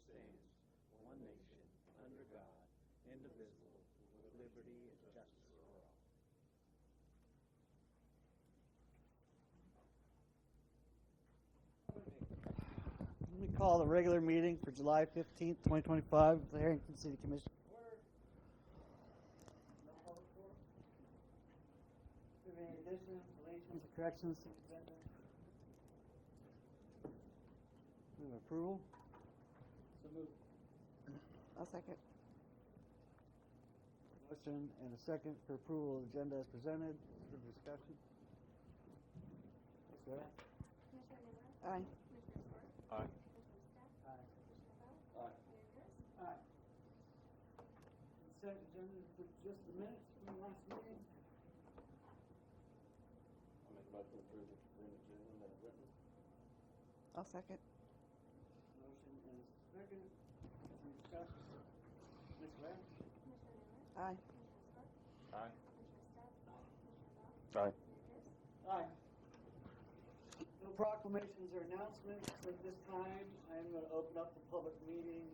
stands, one nation, under God, indivisible, with liberty and justice for all. Let me call the regular meeting for July 15th, 2025 of the Herington City Commission. Do we have any additions, deletions, or corrections to the agenda? Move approval. So moved. I'll second. Motion and a second for approval of the agenda as presented. For discussion. Ms. Grant? Commissioner Miller? Aye. Commissioner Swart? Aye. Commissioner Stepp? Aye. Commissioner Bell? Aye. Mayor Pierce? Aye. Consent agenda for just a minute from the last meeting. I'll make a motion to approve the consent agenda as written. I'll second. Motion and a second. Any discussion? Ms. Grant? Commissioner Miller? Aye. Commissioner Swart? Aye. Commissioner Stepp? Commissioner Bell? Aye. Mayor Pierce? Aye. No proclamations or announcements at this time. I am going to open up the public meeting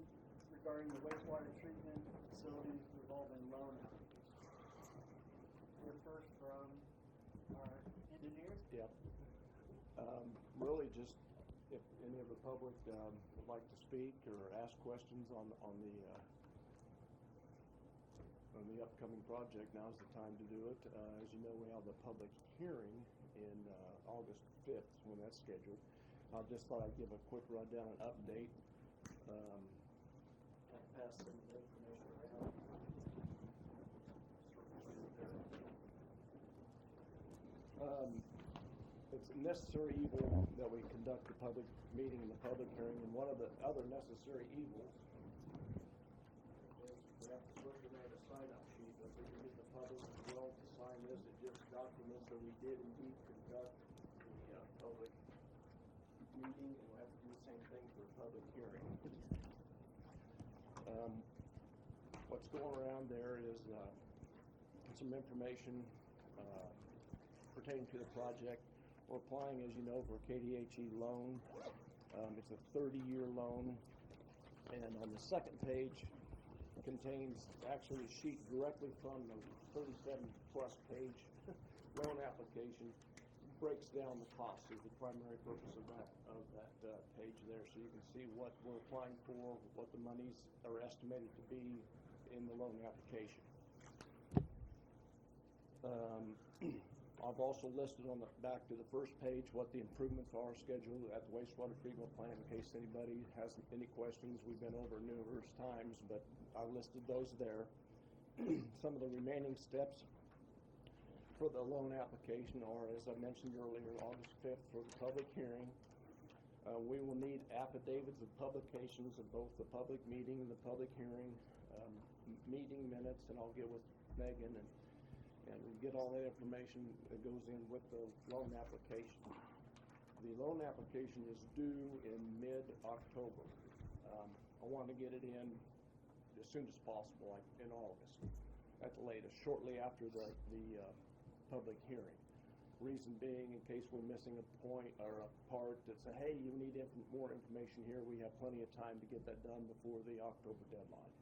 regarding the wastewater treatment facilities revolving loan application. Hear first from our engineers. Yep. Really just if any of the public would like to speak or ask questions on the upcoming project, now's the time to do it. As you know, we have the public hearing in August 5th when that's scheduled. I just thought I'd give a quick rundown and update. I'll pass some information around. It's a necessary evil that we conduct the public meeting and the public hearing, and one of the other necessary evils is we have to circulate a sign-up sheet, but we can get the public as well to sign this. It just documents that we did indeed conduct the public meeting, and we'll have to do the same thing for a public hearing. What's going around there is some information pertaining to the project. We're applying, as you know, for a KDHE loan. It's a 30-year loan, and on the second page contains actually a sheet directly from the 37-plus page loan application. Breaks down the cost is the primary purpose of that page there, so you can see what we're applying for, what the monies are estimated to be in the loan application. I've also listed on the back to the first page what the improvements are scheduled at the wastewater treatment plant in case anybody has any questions. We've been over numerous times, but I listed those there. Some of the remaining steps for the loan application are, as I mentioned earlier, August 5th for the public hearing. We will need affidavits of publications of both the public meeting and the public hearing, meeting minutes, and I'll get with Megan and get all that information that goes in with the loan application. The loan application is due in mid-October. I want to get it in as soon as possible, like in August at the latest, shortly after the public hearing. Reason being, in case we're missing a point or a part that say, hey, you need more information here, we have plenty of time to get that done before the October deadline.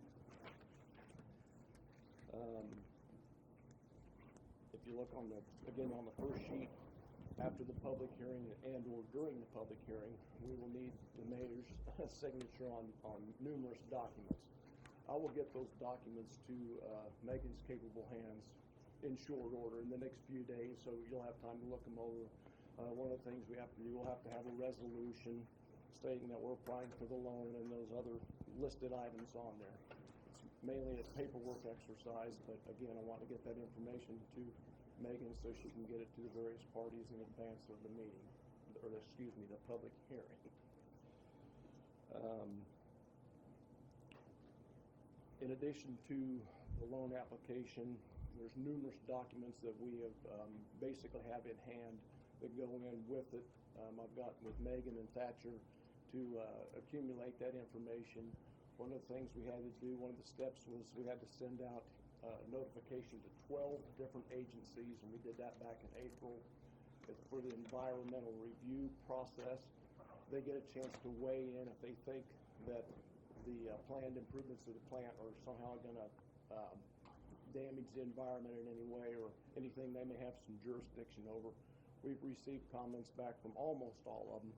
If you look on the first sheet, after the public hearing and or during the public hearing, we will need the mayor's signature on numerous documents. I will get those documents to Megan's capable hands in short order in the next few days, so you'll have time to look them over. One of the things we have to do, we'll have to have a resolution stating that we're applying for the loan and those other listed items on there. It's mainly a paperwork exercise, but again, I want to get that information to Megan so she can get it to the various parties in advance of the meeting, or excuse me, the public hearing. In addition to the loan application, there's numerous documents that we have basically have in hand that go in with it. I've got with Megan and Thatcher to accumulate that information. One of the things we had to do, one of the steps was we had to send out notification to 12 different agencies, and we did that back in April. It's for the environmental review process. They get a chance to weigh in if they think that the planned improvements to the plant are somehow going to damage the environment in any way or anything they may have some jurisdiction over. We've received comments back from almost all of them,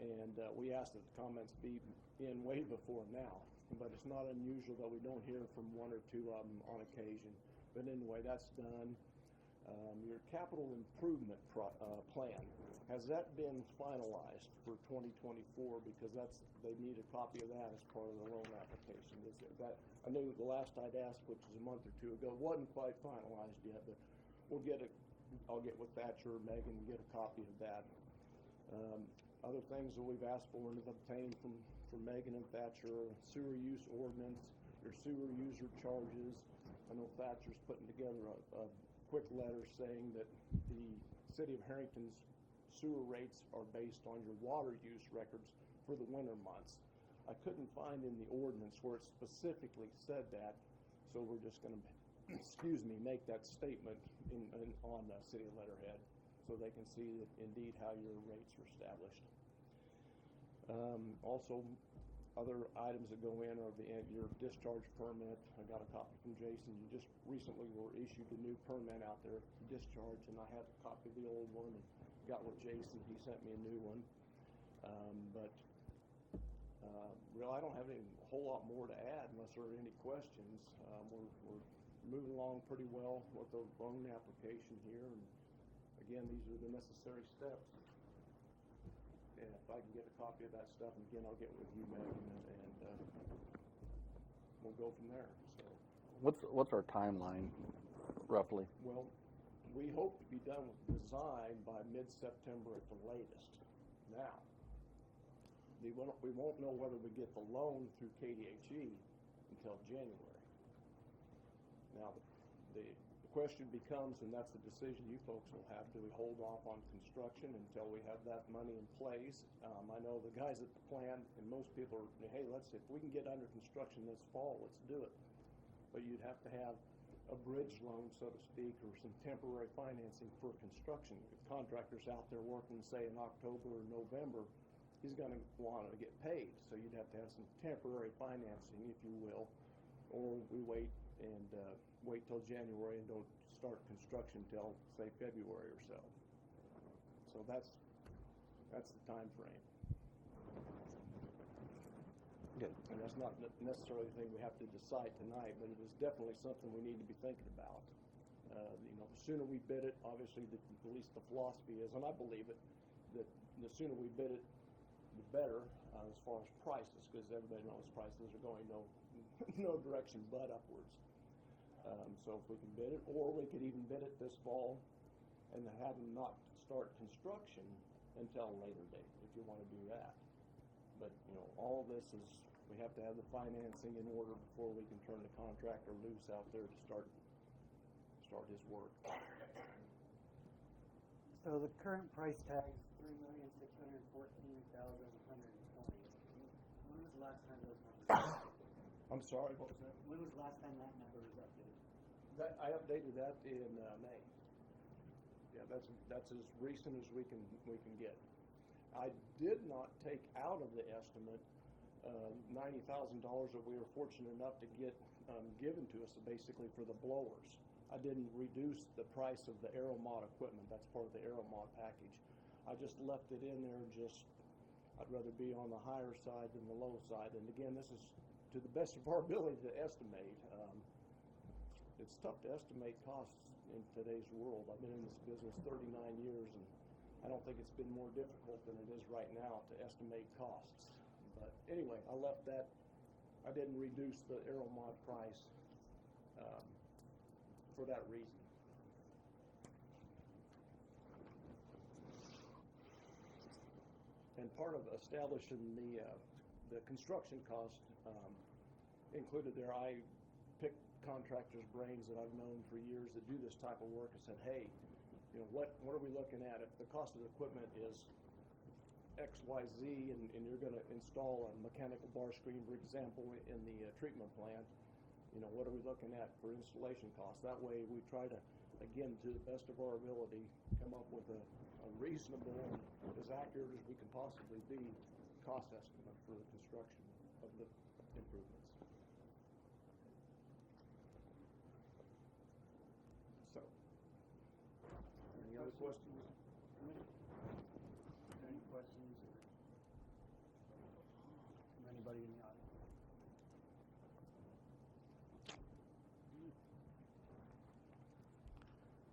and we ask that the comments be in way before now. But it's not unusual that we don't hear from one or two of them on occasion. But anyway, that's done. Your capital improvement plan, has that been finalized for 2024? Because they need a copy of that as part of the loan application. That, I knew the last I'd asked, which was a month or two ago, wasn't quite finalized yet, but we'll get it. I'll get with Thatcher or Megan and get a copy of that. Other things that we've asked for and have obtained from Megan and Thatcher: sewer use ordinance, your sewer user charges. I know Thatcher's putting together a quick letter saying that the city of Herington's sewer rates are based on your water use records for the winter months. I couldn't find in the ordinance where it specifically said that, so we're just going to, make that statement on the city letterhead so they can see that indeed how your rates are established. Also, other items that go in are your discharge permit. I got a copy from Jason. You just recently were issued a new permit out there for discharge, and I had a copy of the old one and got with Jason. He sent me a new one. Really, I don't have a whole lot more to add unless there are any questions. We're moving along pretty well with the loan application here, and again, these are the necessary steps. And if I can get a copy of that stuff, and again, I'll get with you, Megan, and we'll go from there. So, what's our timeline, roughly? Well, we hope to be done with the design by mid-September at the latest. Now, we won't know whether we get the loan through KDHE until January. Now, the question becomes, and that's the decision you folks will have, do we hold off on construction until we have that money in place? I know the guys at the plant and most people are, hey, if we can get under construction this fall, let's do it. But you'd have to have a bridge loan, so to speak, or some temporary financing for construction. If the contractor's out there working, say, in October or November, he's going to want to get paid. So you'd have to have some temporary financing, if you will, or we wait till January and don't start construction till, say, February or so. So that's the time frame. Good. And that's not necessarily the thing we have to decide tonight, but it is definitely something we need to be thinking about. The sooner we bid it, obviously, at least the philosophy is, and I believe it, that the sooner we bid it, the better as far as prices, because everybody knows prices are going no direction but upwards. So if we can bid it, or we could even bid it this fall and have them not start construction until a later date, if you want to do that. But, all of this is, we have to have the financing in order before we can turn the contractor loose out there to start his work. So the current price tag is $3,614,120. When was the last time those numbers? I'm sorry, what was that? When was the last time that number was updated? I updated that in May. Yeah, that's as recent as we can get. I did not take out of the estimate $90,000 that we were fortunate enough to get given to us, basically for the blowers. I didn't reduce the price of the Aeromod equipment. That's part of the Aeromod package. I just left it in there. I'd rather be on the higher side than the low side. And again, this is to the best of our ability to estimate. It's tough to estimate costs in today's world. I've been in this business 39 years, and I don't think it's been more difficult than it is right now to estimate costs. But anyway, I left that. I didn't reduce the Aeromod price for that reason. And part of establishing the construction cost included there, I picked contractors' brains that I've known for years that do this type of work and said, hey, what are we looking at? If the cost of the equipment is X, Y, Z, and you're going to install a mechanical bar screen, for example, in the treatment plant, what are we looking at for installation costs? That way we try to, again, to the best of our ability, come up with a reasonable and as accurate as we can possibly be cost estimate for the construction. of the improvements. So, any other questions? Any questions from anybody in the audience?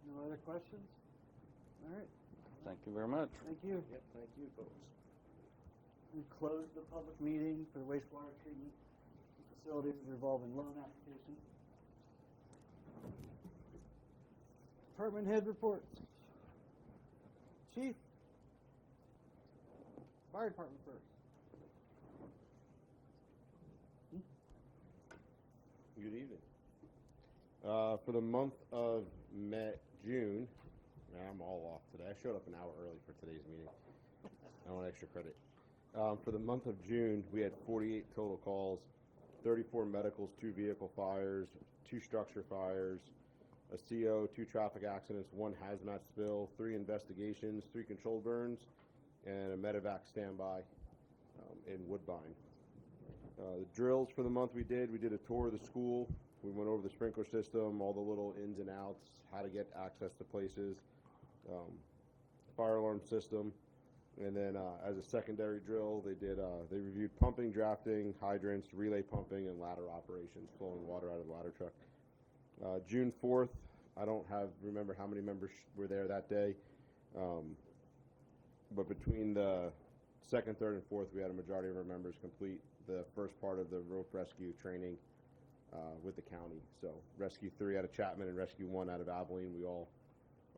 No other questions? All right, Thank you very much. thank you. Yep, thank you, folks. We close the public meeting for the wastewater treatment facility revolving loan application. Department head reports. Chief. Fire department first. Good evening. For the month of June, I'm all off today. I showed up an hour early for today's meeting. I want extra credit. For the month of June, we had 48 total calls, 34 medicals, 2 vehicle fires, 2 structure fires, a CO, 2 traffic accidents, 1 hazmat spill, 3 investigations, 3 controlled burns, and a medevac standby in Woodbine. The drills for the month we did a tour of the school. We went over the sprinkler system, all the little ins and outs, how to get access to places, fire alarm system. And then as a secondary drill, they reviewed pumping, drafting, hydrants, relay pumping, and ladder operations, flowing water out of the ladder truck. June 4th, I don't remember how many members were there that day, but between the 2nd, 3rd, and 4th, we had a majority of our members complete the first part of the rope rescue training with the county. So Rescue 3 out of Chapman and Rescue 1 out of Abilene, we all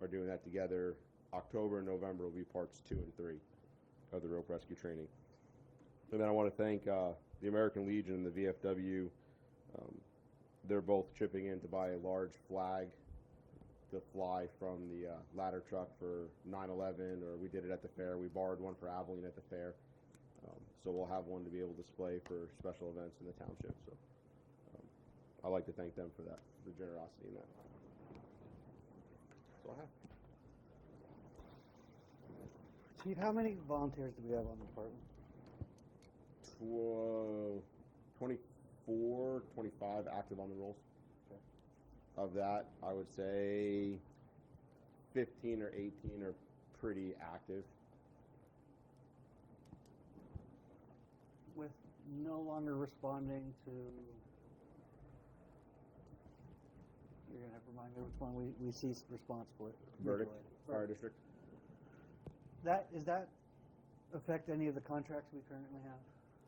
are doing that together. October and November will be parts 2 and 3 of the rope rescue training. And then I want to thank the American Legion and the VFW. They're both chipping in to buy a large flag to fly from the ladder truck for 9/11, or we did it at the fair. We borrowed one for Abilene at the fair. So we'll have one to be able to display for special events in the township. So I'd like to thank them for that, the generosity in that. That's all I have. Chief, how many volunteers do we have on the department? 24, 25 active on the rolls. Okay. Of that, I would say 15 or 18 are pretty active. With no longer responding to, you're going to have to remind me which one we ceased response for it. Verdict, Mutual aid. Fire District. Does that affect any of the contracts we currently have?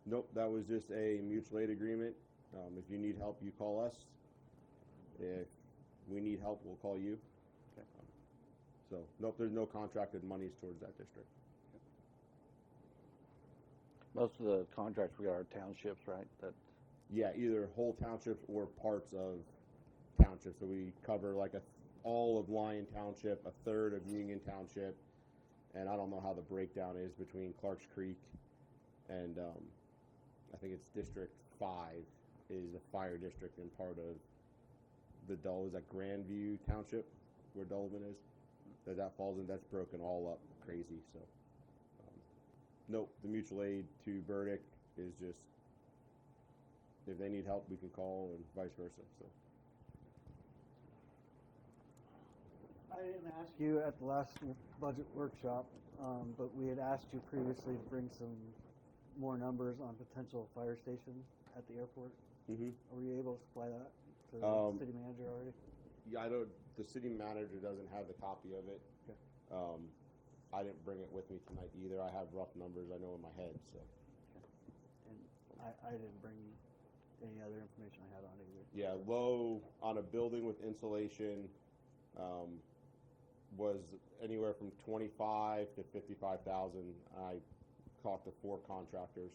Nope, that was just a mutual aid agreement. If you need help, you call us. If we need help, we'll call you. Okay. So, nope, there's no contracted monies towards that district. Most of the contracts we got are townships, right? That Yeah, either whole townships or parts of townships. So we cover like all of Lyon Township, a third of Union Township, and I don't know how the breakdown is between Clarks Creek and I think it's District 5 is the fire district and part of the is that Grandview Township where Dulvin is. That falls in. That's broken all up crazy. So nope, the mutual aid to Burdick is just if they need help, we can call, and vice versa. So I didn't ask you at the last budget workshop, but we had asked you previously to bring some more numbers on potential fire stations at the airport. Were you able to supply that to the city manager already? yeah, I don't. The city manager doesn't have the copy of it. Okay. I didn't bring it with me tonight either. I have rough numbers I know in my head. So And I didn't bring any other information I had on it either. yeah, low on a building with insulation was anywhere from 25 to 55,000. I talked to 4 contractors.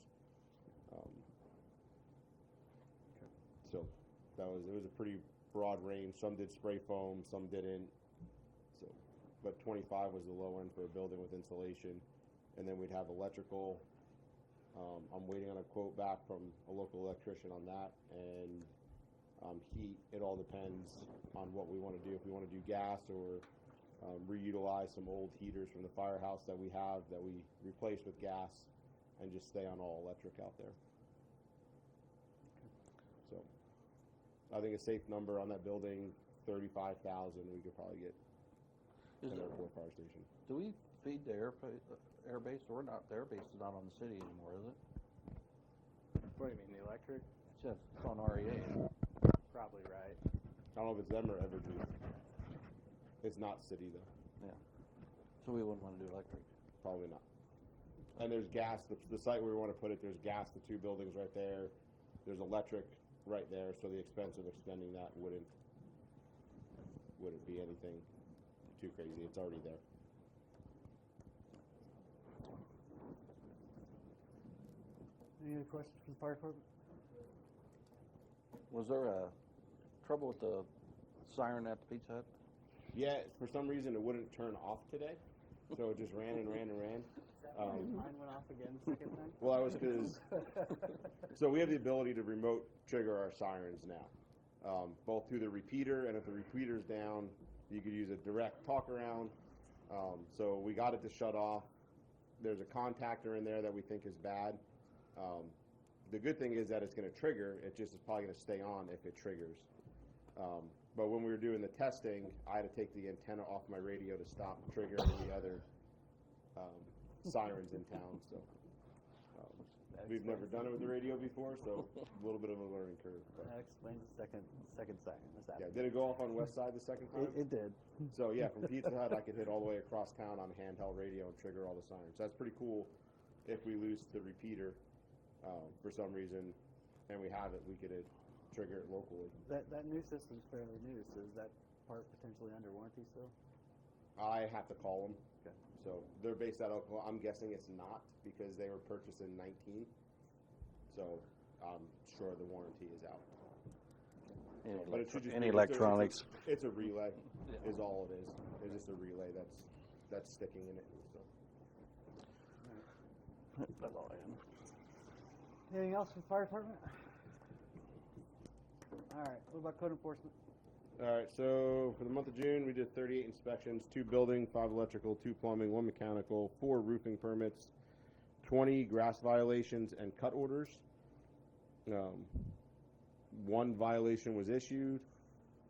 So it was a pretty broad range. Some did spray foam, some didn't. So, but 25 was the low end for a building with insulation, and then we'd have electrical. I'm waiting on a quote back from a local electrician on that, and heat. It all depends on what we want to do. If we want to do gas or reutilize some old heaters from the firehouse that we have that we replace with gas, and just stay on all electric out there. I think a safe number on that building, 35,000, we could probably get Is an there, airport fire station. do we feed the air base? We're not, the air base is not on the city anymore, is it? What do you mean, the electric? It's just, it's on REA. Probably right. I don't know if it's them or Evergy. It's not city though, Yeah. So we wouldn't want to do electric. probably not. And there's gas, the site where we want to put it, there's gas, the two buildings right there. There's electric right there, so the expense of extending that wouldn't be anything too crazy. It's already there. Any other questions from the fire department? Was there a trouble with the siren at the Pizza Hut? Yeah, for some reason it wouldn't turn off today, so it just ran and ran and ran. Mine went off again the second time. Well, that was because, so we have the ability to remote trigger our sirens now, both through the repeater, and if the repeater's down, you could use a direct talk around. So we got it to shut off. There's a contactor in there that we think is bad. The good thing is that it's going to trigger. It just is probably going to stay on if it triggers. But when we were doing the testing, I had to take the antenna off my radio to stop triggering the other sirens in town. So we've never done it with the radio before, so a little bit of a learning curve. But That explains the second siren. yeah, did it go off on West Side the second time? It did. So yeah, from Pizza Hut, I could hit all the way across town on a handheld radio and trigger all the sirens. That's pretty cool. If we lose the repeater for some reason, and we have it, we could trigger it locally. That new system's fairly new, so is that part potentially under warranty still? I have to call them. Okay. So they're based out of Oklahoma. I'm guessing it's not because they were purchased in 19. So I'm sure the warranty is out. But it should just Any be, electronics. It's a relay, Yeah. is all it is. It's just a relay that's sticking in it. So. That's all I have. Anything else from the fire department? All right, what about code enforcement? All right, so for the month of June, we did 38 inspections, 2 building, 5 electrical, 2 plumbing, 1 mechanical, 4 roofing permits, 20 grass violations and cut orders. 1 violation was issued,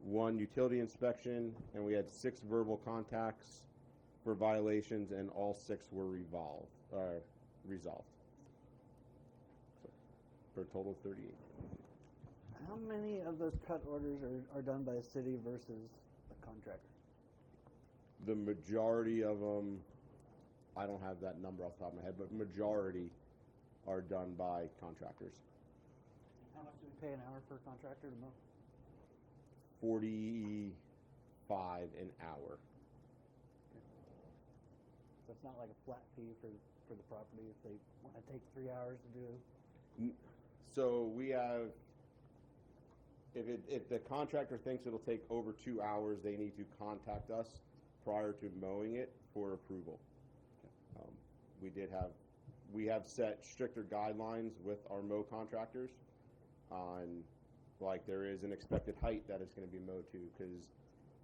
1 utility inspection, and we had 6 verbal contacts for violations, and all 6 were resolved. So, for a total of 38. How many of those cut orders are done by the city versus a contractor? The majority of them, I don't have that number off the top of my head, but majority are done by contractors. How much do we pay an hour for a contractor to mow? 45 an hour. So it's not like a flat fee for the property if they want to take 3 hours to do. So we have, if the contractor thinks it'll take over 2 hours, they need to contact us prior to mowing it for approval. We have set stricter guidelines with our mow contractors on, like, there is an expected height that it's going to be mowed to, because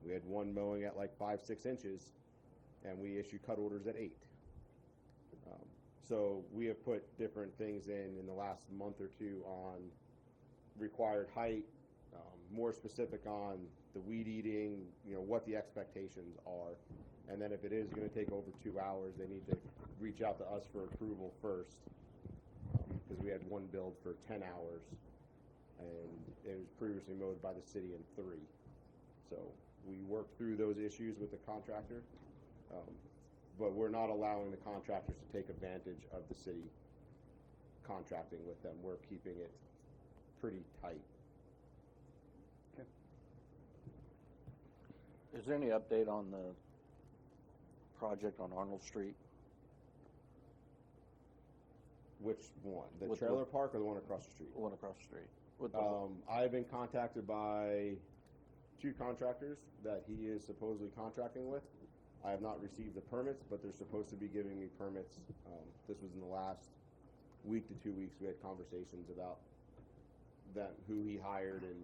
we had one mowing at like 5-6 inches, and we issue cut orders at 8. So we have put different things in the last month or two on required height, more specific on the weed eating, what the expectations are. And then if it is going to take over 2 hours, they need to reach out to us for approval first, because we had one build for 10 hours, and it was previously mowed by the city in 3. So we worked through those issues with the contractor, but we're not allowing the contractors to take advantage of the city contracting with them. We're keeping it pretty tight. Okay. Is there any update on the project on Arnold Street? Which one? The With trailer what? park or the one across the street? The one across the street. With the, I've been contacted by 2 contractors that he is supposedly contracting with. I have not received the permits, but they're supposed to be giving me permits. This was in the last week to 2 weeks. We had conversations about that, who he hired and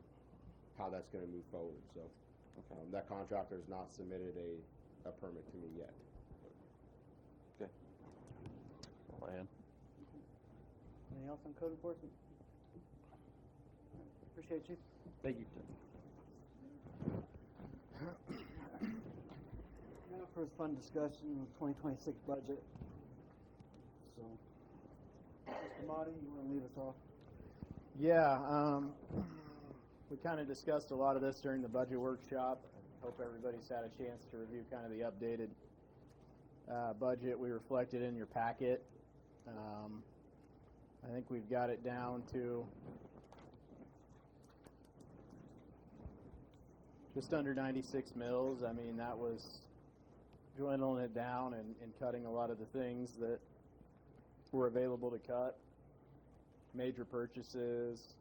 how that's going to move forward. So that contractor has not submitted a permit to me yet. okay. All I had. Anything else on code enforcement? Appreciate you. Thank you. Now for a fun discussion of 2026 budget. So, Mr. Motti, you want to lead us off? Yeah, we kind of discussed a lot of this during the budget workshop. I hope everybody's had a chance to review kind of the updated budget we reflected in your packet. I think we've got it down to just under 96 mils. I mean, that was dwindling it down and cutting a lot of the things that were available to cut. Major purchases,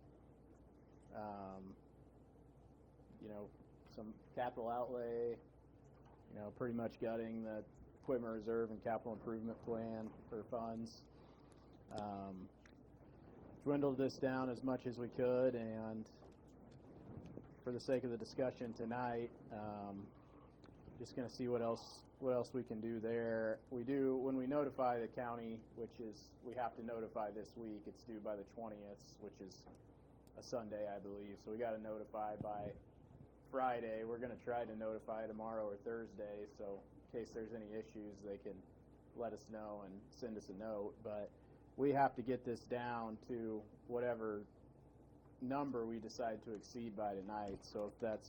some capital outlay, pretty much gutting the equipment reserve and capital improvement plan for funds. Dwindled this down as much as we could, and for the sake of the discussion tonight, just going to see what else we can do there. We do, when we notify the county, which is, we have to notify this week, it's due by the 20th, which is a Sunday, I believe, so we got to notify by Friday. We're going to try to notify tomorrow or Thursday, so in case there's any issues, they can let us know and send us a note, but we have to get this down to whatever number we decide to exceed by tonight. So if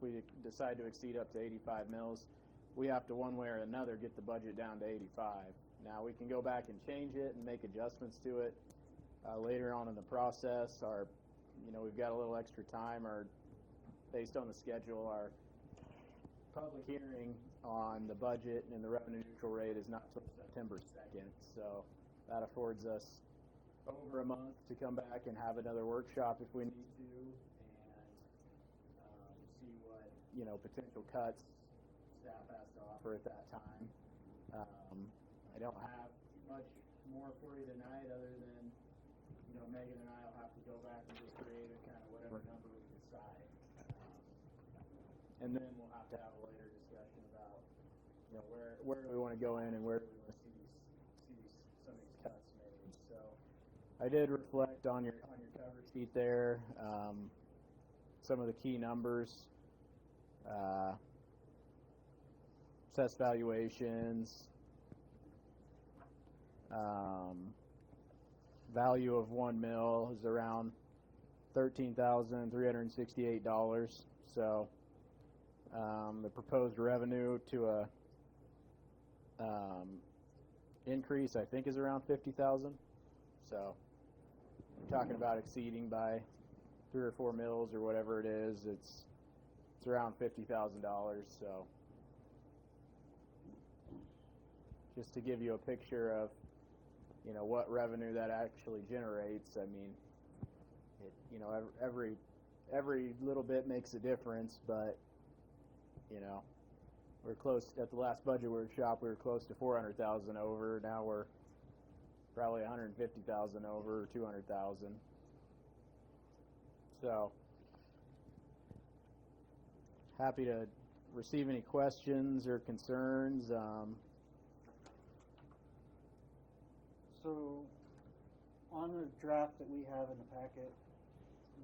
we decide to exceed up to 85 mils, we have to one way or another get the budget down to 85. Now we can go back and change it and make adjustments to it later on in the process. We've got a little extra time, based on the schedule, our public hearing on the budget and the revenue neutral rate is not until September 2nd. So that affords us over a month to come back and have another workshop if we need to, and see what potential cuts staff has to offer at that time. I don't have much more for you tonight, other than Megan and I will have to go back and just create a kind of whatever number we decide, and then we'll have to have a later discussion about where do we want to go in and where do we want to see some of these cuts made. So I did reflect on your cover sheet there, some of the key numbers, assessed valuations, value of 1 mil is around $13,368. So the proposed revenue to a increase, I think, is around 50,000. So we're talking about exceeding by 3 or 4 mils or whatever it is. It's around $50,000. So just to give you a picture of what revenue that actually generates. I mean, every little bit makes a difference, but we're close. At the last budget workshop, we were close to 400,000 over. Now we're probably 150,000 over, or 200,000. So happy to receive any questions or concerns. So, on the draft that we have in the packet,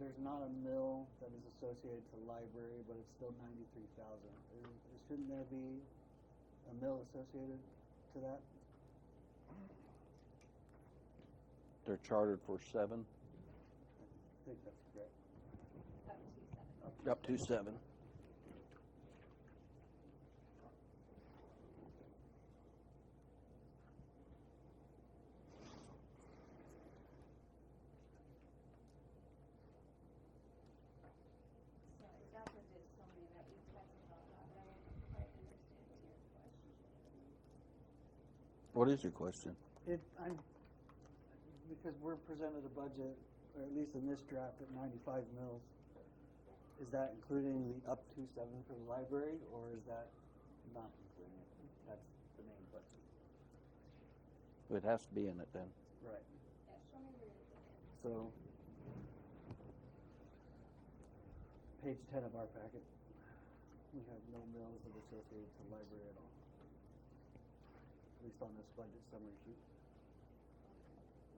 there's not a mill that is associated to the library, but it's still 93,000. Shouldn't there be a mill associated to that? They're chartered for 7, I think that's correct. up to 7. Sorry, Dr. did so many that you talked about that, but I wasn't quite understanding your question. What is your question? Because we're presented a budget, or at least in this draft, at 95 mils. Is that including the up to 7 for the library, or is that not including it? That's the main question. It has to be in it then. Right. Yeah, show me where you're looking. So, page 10 of our packet, we have no mills that are associated to the library at all. At least on this budget summary sheet.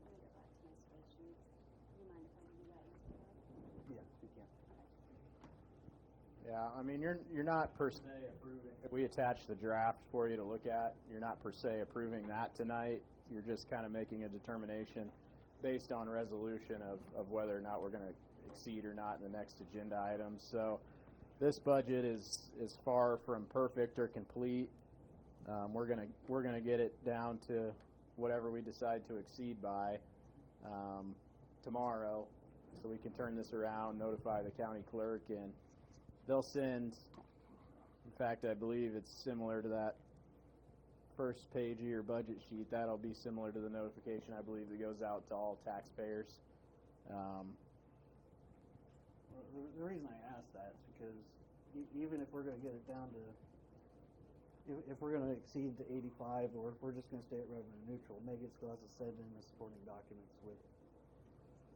Let me go back to my spreadsheet. Do you mind if I do that instead? Yeah. Yeah, I mean, you're not per se approving. We attached the draft for you to look at. You're not per se approving that tonight. You're just kind of making a determination based on resolution of whether or not we're going to exceed or not in the next agenda items. So this budget is far from perfect or complete. We're gonna get it down to whatever we decide to exceed by tomorrow, so we can turn this around, notify the county clerk, and they'll send. In fact, I believe it's similar to that first page of your budget sheet. That'll be similar to the notification, I believe, that goes out to all taxpayers. The reason I ask that is because even if we're going to get it down to, if we're going to exceed the 85, or if we're just going to stay at revenue neutral, Megan still has to send in the supporting documents with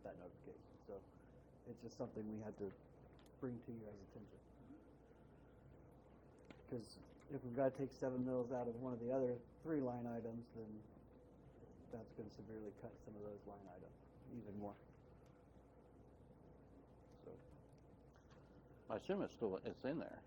that notification. So it's just something we had to bring to you guys' attention. Because if we've got to take 7 mils out of one of the other 3 line items, then that's going to severely cut some of those line items even more. So I assume it's in there.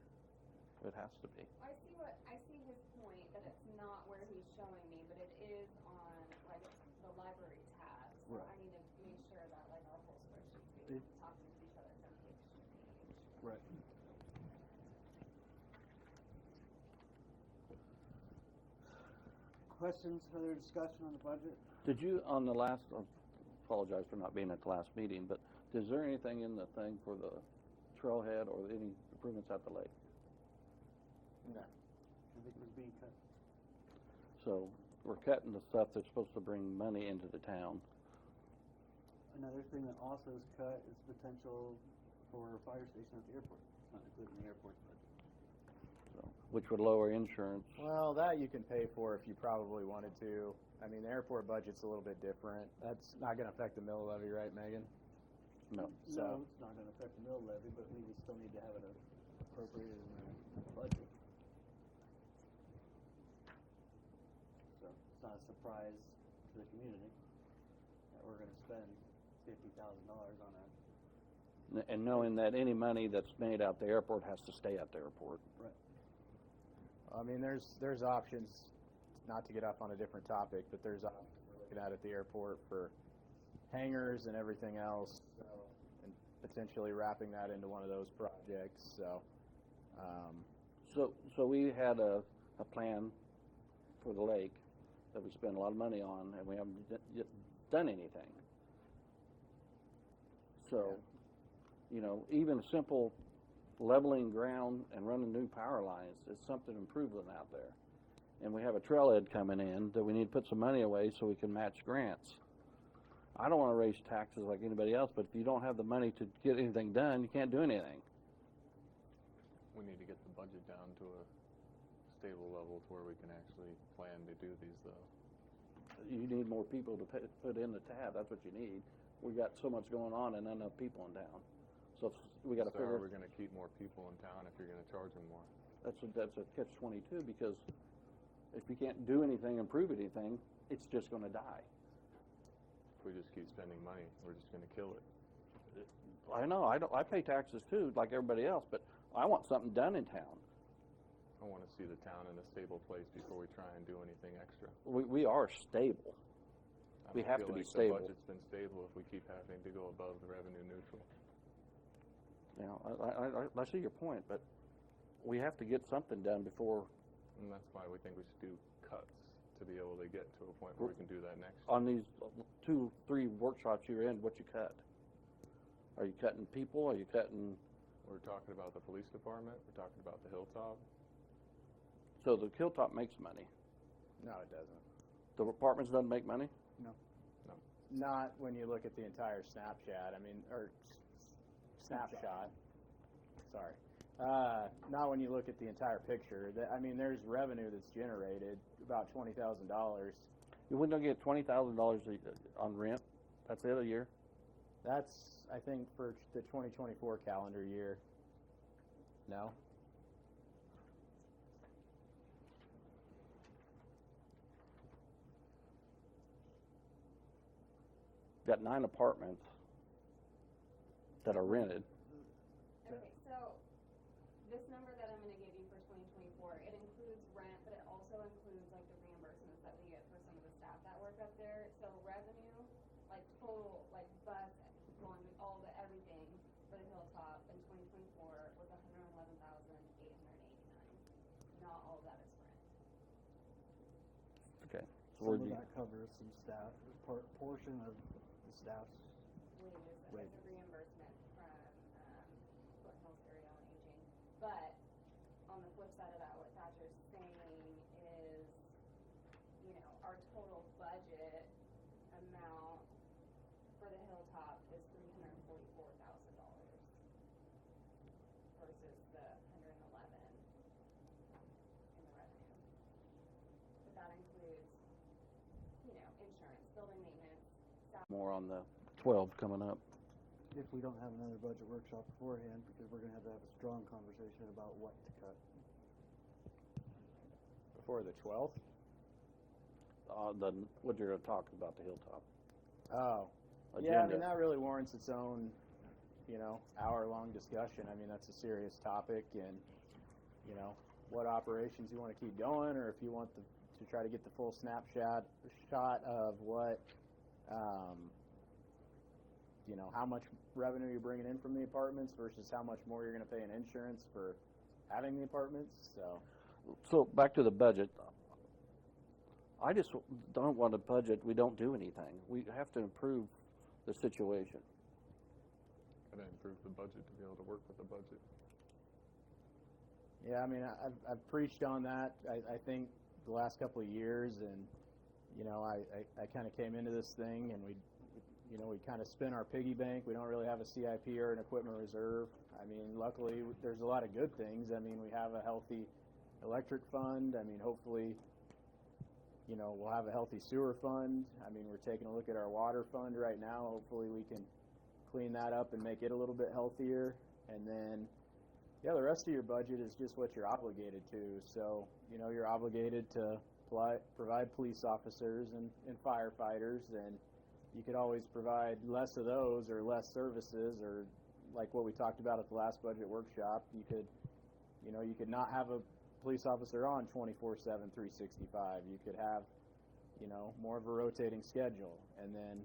It has to be. I see his point that it's not where he's showing me, but it is on like the library tab. So Right. I need to make sure that like our whole spreadsheet is talking to each other from page to page. right. Questions, further discussion on the budget? Did you, on the last, I apologize for not being at the last meeting, but is there anything in the thing for the trailhead or any improvements at the lake? No. I think we're being cut. So we're cutting the stuff that's supposed to bring money into the town. Another thing that also is cut is potential for a fire station at the airport. It's not included in the airport budget. So, which would lower insurance. Well, that you can pay for if you probably wanted to. I mean, the airport budget's a little bit different. That's not going to affect the mill levy, right, Megan? No. So- No, it's not going to affect the mill levy, but we still need to have it appropriated in the budget. So it's not a surprise to the community that we're going to spend $50,000 on that. And knowing that any money that's made out the airport has to stay at the airport. Right. I mean, there's options, not to get off on a different topic, but there's options we're looking at the airport for hangars and everything else, so, and potentially wrapping that into one of those projects. So, So we had a plan for the lake that we spent a lot of money on, and we haven't yet done anything. So, you know, even simple leveling ground and running new power lines is something improving out there. And we have a trailhead coming in that we need to put some money away so we can match grants. I don't want to raise taxes like anybody else, but if you don't have the money to get anything done, you can't do anything. We need to get the budget down to a stable level to where we can actually plan to do these, though. You need more people to put in the tab. That's what you need. We got so much going on and not enough people in town. So we got to So figure. are we going to keep more people in town if you're going to charge them more? That's a catch-22, because if you can't do anything, improve anything, it's just going to die. If we just keep spending money, we're just going to kill it. I know. I pay taxes too, like everybody else, but I want something done in town. I want to see the town in a stable place before we try and do anything extra. We are stable. I We don't have feel to be like stable. The budget's been stable if we keep having to go above the revenue neutral. You know, I see your point, but we have to get something done before. And that's why we think we should do cuts to be able to get to a point where we can do that next year. On these 2-3 workshops you're in, what you cut? Are you cutting people? Are you cutting? We're talking about the police department. We're talking about the Hilltop. So the Hilltop makes money. no, it doesn't. The apartments doesn't make money. Not when you look at the entire snapshot. I mean, or snapshot. Sorry. Not when you look at the entire picture. I mean, there's revenue that's generated, about $20,000. You wouldn't get $20,000 on rent. That's the other year. That's, I think, for the 2024 calendar year. No? Got 9 apartments that are rented. Okay, so not all of that is rent. Okay. So Some where of do you, that covers some staff, portion of the staff's Wages, as Wages. a reimbursement from, Flint Hills Area on Aging. But on the flip side of that, what Thatcher's saying is, you know, our total budget amount for the Hilltop is $344,000 versus the 111 in the revenue. But that includes, you know, insurance, building maintenance, staff. more on the 12 coming up? if we don't have another budget workshop beforehand, because we're gonna have to have a strong conversation about what to cut. Before the 12th? What you're gonna talk about, the Hilltop Oh. Yeah, I mean, agenda. that really warrants its own, hour-long discussion. I mean, that's a serious topic, and, what operations you want to keep going, or if you want to try to get the full snapshot of what, how much revenue you're bringing in from the apartments versus how much more you're going to pay in insurance for having the apartments. So back to the budget. I just don't want a budget we don't do anything. We have to improve the situation. Gotta improve the budget to be able to work with the budget. Yeah, I mean, I've preached on that, I think, the last couple of years, and, I kind of came into this thing, and we kind of spin our piggy bank. We don't really have a CIP or an equipment reserve. I mean, luckily, there's a lot of good things. I mean, we have a healthy electric fund. I mean, hopefully, we'll have a healthy sewer fund. I mean, we're taking a look at our water fund right now. Hopefully, we can clean that up and make it a little bit healthier. And then, the rest of your budget is just what you're obligated to. So, you're obligated to provide police officers and firefighters, and you could always provide less of those or less services, or like what we talked about at the last budget workshop, you could not have a police officer on 24/7, 365. You could have, more of a rotating schedule. And then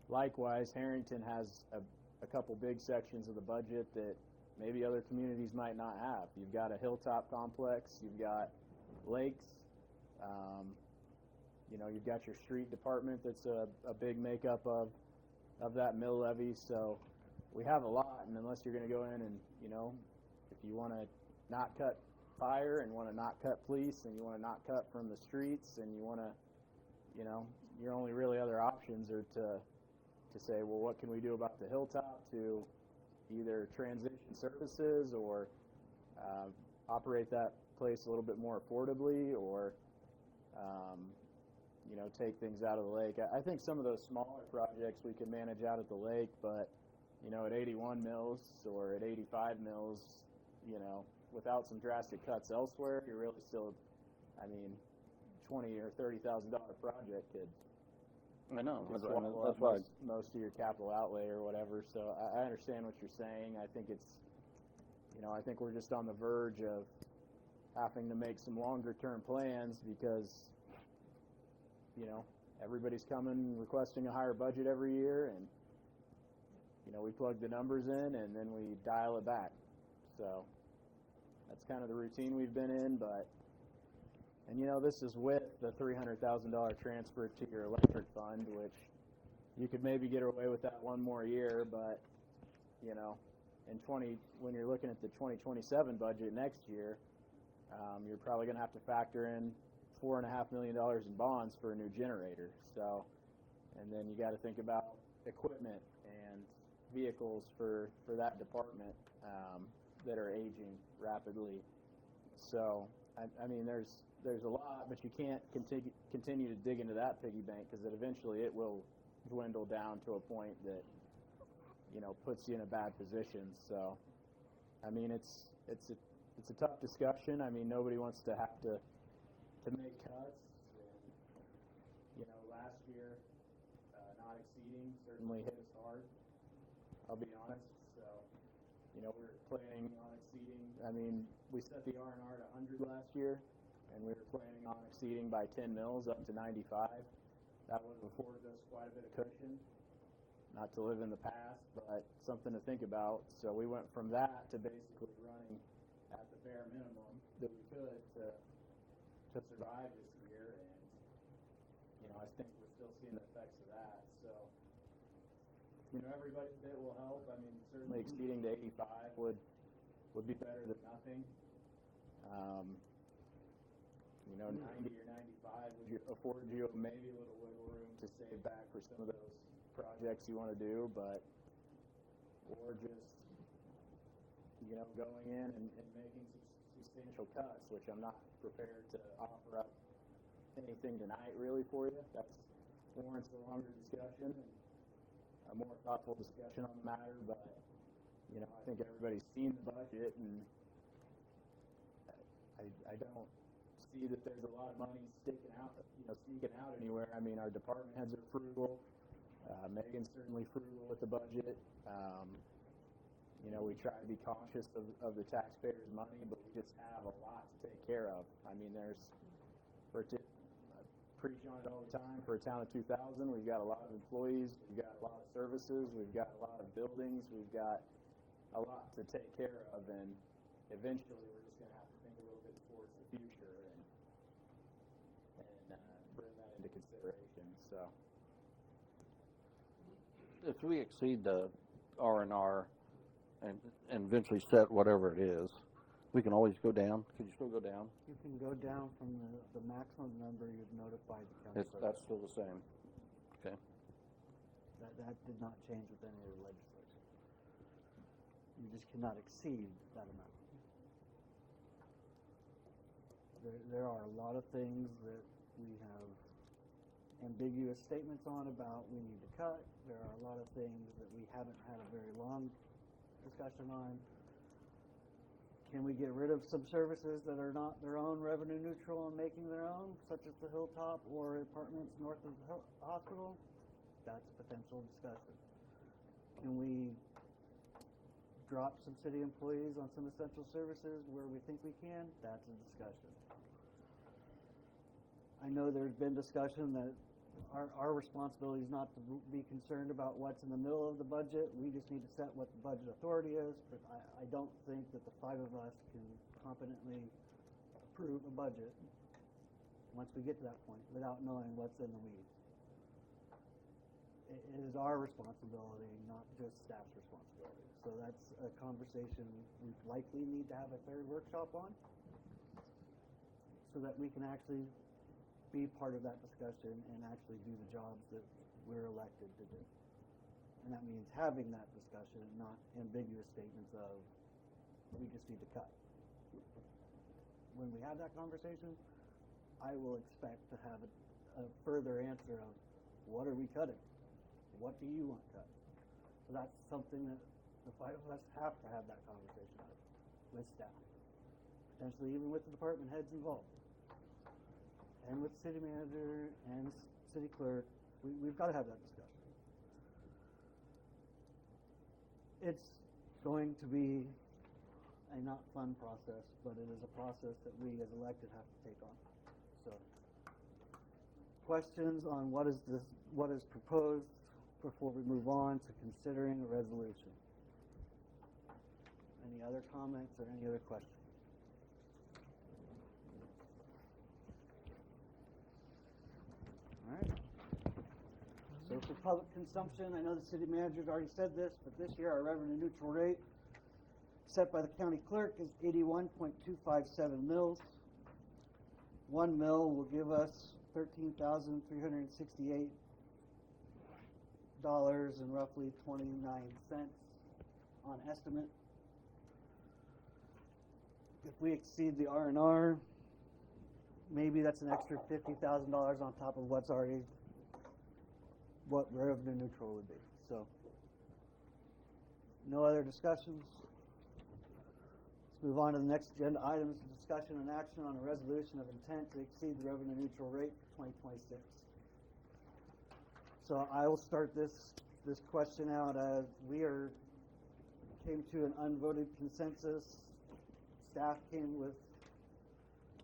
likewise, Herington has a couple big sections of the budget that maybe other communities might not have. You've got a hilltop complex, you've got lakes, you've got your street department that's a big makeup of that mill levy. So we have a lot, and unless you're going to go in and, if you want to not cut fire and want to not cut police and you want to not cut from the streets and you want to, your only really other options are to say, well, what can we do about the hilltop to either transition services or operate that place a little bit more affordably, or take things out of the lake. I think some of those smaller projects we can manage out at the lake, but at 81 mills or at 85 mills, without some drastic cuts elsewhere, you're really still, $20,000 or $30,000 project could. I know. That's swallow why. up That's why. Most of your capital outlay or whatever. So I understand what you're saying. I think it's, I think we're just on the verge of having to make some longer term plans because, everybody's coming requesting a higher budget every year, and we plug the numbers in and then we dial it back. So that's kind of the routine we've been in. But this is with the $300,000 transfer to your electric fund, which you could maybe get away with that one more year, but when you're looking at the 2027 budget next year, you're probably going to have to factor in $4.5 million in bonds for a new generator. So, and then you got to think about equipment and vehicles for that department that are aging rapidly. So, I mean, there's a lot, but you can't continue to dig into that piggy bank because eventually it will dwindle down to a point that puts you in a bad position. So, I mean, it's a tough discussion. I mean, nobody wants to have to make cuts. And, last year, not exceeding certainly hit us hard. I'll be honest. So, we're planning on exceeding. I mean, we set the R&R to 100 last year, and we were planning on exceeding by 10 mils up to 95. That would have afforded us quite a bit of cushion. Not to live in the past, but something to think about. So we went from that to basically running at the bare minimum that we could to to survive this year, and I think we're still seeing the effects of that. So, every bit will help. I mean, certainly exceeding to 85 would be better than nothing. 90 or 95 would afford you maybe a little wiggle room to save back for some of those projects you want to do, or just going in and making substantial cuts, which I'm not prepared to offer up anything tonight really for you. That's warrants a longer discussion and a more thoughtful discussion on the matter. But I think everybody's seen the budget, and I don't see that there's a lot of money sneaking out anywhere. I mean, our department heads are frugal. Megan's certainly frugal with the budget. We try to be cautious of the taxpayers' money, but we just have a lot to take care of. I mean, I preach on it all the time. For a town of 2,000, we've got a lot of employees, we've got a lot of services, we've got a lot of buildings, we've got a lot to take care of, and eventually we're just going to have to think a little bit towards the future and bring that into consideration. So, If we exceed the R&R and eventually set whatever it is, we can always go down. Could you still go down? You can go down from the maximum number you've notified the county clerk. That's still the same. Okay. That did not change with any of the legislation. You just cannot exceed that amount. There are a lot of things that we have ambiguous statements on about we need to cut. There are a lot of things that we haven't had a very long discussion on. Can we get rid of some services that are not their own revenue neutral and making their own, such as the Hilltop or apartments north of the hospital? That's a potential discussion. Can we drop some city employees on some essential services where we think we can? That's a discussion. I know there's been discussion that our responsibility is not to be concerned about what's in the middle of the budget. We just need to set what the budget authority is. But I don't think that the five of us can competently approve a budget once we get to that point without knowing what's in the weeds. It is our responsibility, not just staff's responsibility. So that's a conversation we likely need to have a third workshop on so that we can actually be part of that discussion and actually do the jobs that we're elected to do. And that means having that discussion, not ambiguous statements of, we just need to cut. When we have that conversation, I will expect to have a further answer of, what are we cutting? What do you want cut? So that's something that the five of us have to have that conversation with staff. Potentially even with the department heads involved. And with city manager and city clerk, we've got to have that discussion. It's going to be a not fun process, but it is a process that we as elected have to take on. So, questions on what is proposed before we move on to considering a resolution? Any other comments or any other questions? All right. So for public consumption, I know the city manager's already said this, but this year our revenue neutral rate set by the county clerk is 81.257 mils. 1 mil will give us $13,368 and roughly 29 cents on estimate. If we exceed the R&R, maybe that's an extra $50,000 on top of what revenue neutral would be. So, no other discussions. Let's move on to the next agenda items, discussion and action on a resolution of intent to exceed the revenue neutral rate for 2026. So I will start this question out as came to an unvoted consensus. Staff came with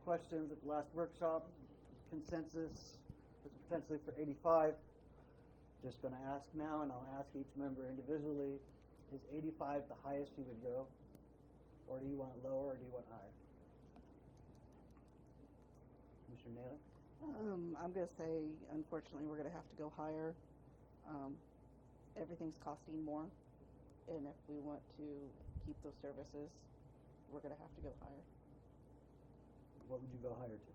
questions at the last workshop. Consensus was potentially for 85. Just going to ask now, and I'll ask each member individually, is 85 the highest you would go? Or do you want lower, or do you want higher? Mr. Naylor? I'm gonna say, unfortunately, we're gonna have to go higher. Everything's costing more, and if we want to keep those services, we're gonna have to go higher. What would you go higher to?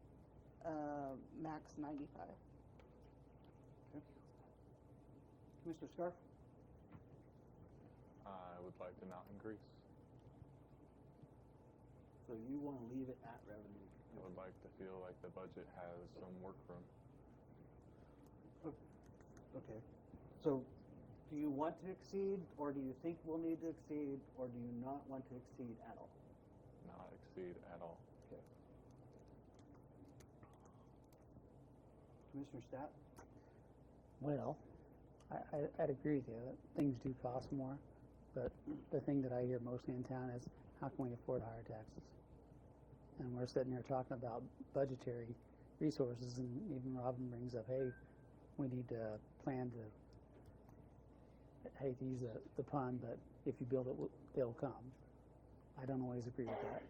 Max 95. Commissioner Scarf? I would like to not increase. So you want to leave it at revenue? I would like to feel like the budget has some work room. Okay. So do you want to exceed, or do you think we'll need to exceed, or do you not want to exceed at all? Not exceed at all. Okay. Commissioner Stat? Well, I'd agree with you that things do cost more, but the thing that I hear mostly in town is how can we afford higher taxes? And we're sitting here talking about budgetary resources, and even Robin brings up, hey, we need to plan to, I hate to use the pun, but if you build it, they'll come. I don't always agree with that.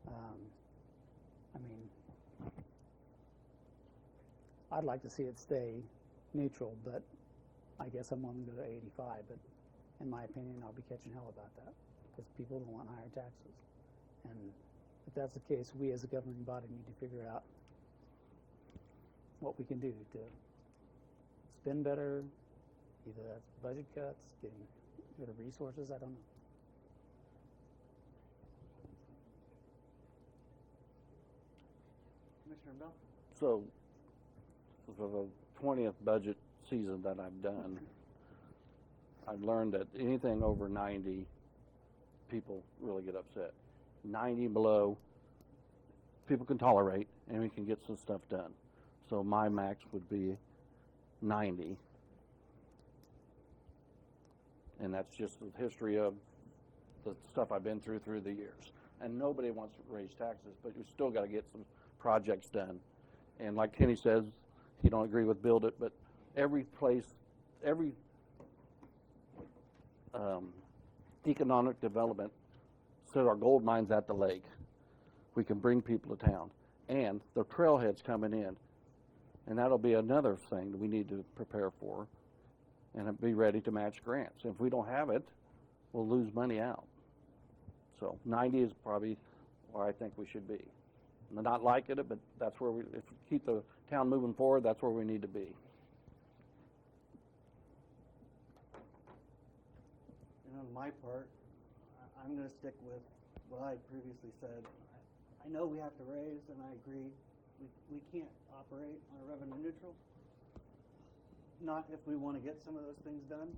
I mean, I'd like to see it stay neutral, but I guess I'm willing to go to 85, but in my opinion, I'll be catching hell about that because people don't want higher taxes. And if that's the case, we as a governing body need to figure out what we can do to spend better, either that's budget cuts, getting rid of resources, I don't know. Commissioner Bell? So, for the 20th budget season that I've done, I've learned that anything over 90, people really get upset. 90 below, people can tolerate, and we can get some stuff done. So my max would be 90. And that's just the history of the stuff I've been through the years. And nobody wants to raise taxes, but you still got to get some projects done. And like Kenny says, he don't agree with build it, but every place, every economic development, so our gold mines at the lake, we can bring people to town. And the trailhead's coming in. And that'll be another thing that we need to prepare for and be ready to match grants. If we don't have it, we'll lose money out. So 90 is probably where I think we should be. I'm not liking it, but that's where if we keep the town moving forward, that's where we need to be. And on my part, I'm going to stick with what I previously said. I know we have to raise, and I agree. We can't operate on a revenue neutral. Not if we want to get some of those things done.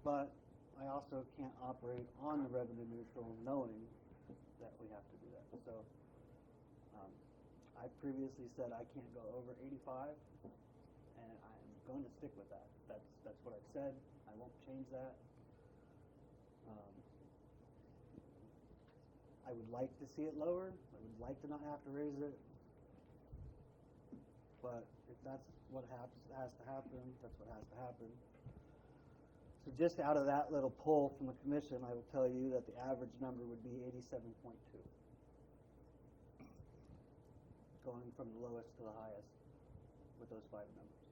But I also can't operate on the revenue neutral knowing that we have to do that. So I previously said I can't go over 85, and I'm going to stick with that. That's what I've said. I won't change that. I would like to see it lower. I would like to not have to raise it. But if that's what has to happen, that's what has to happen. So just out of that little poll from the commission, I will tell you that the average number would be 87.2. Going from the lowest to the highest with those 5 numbers.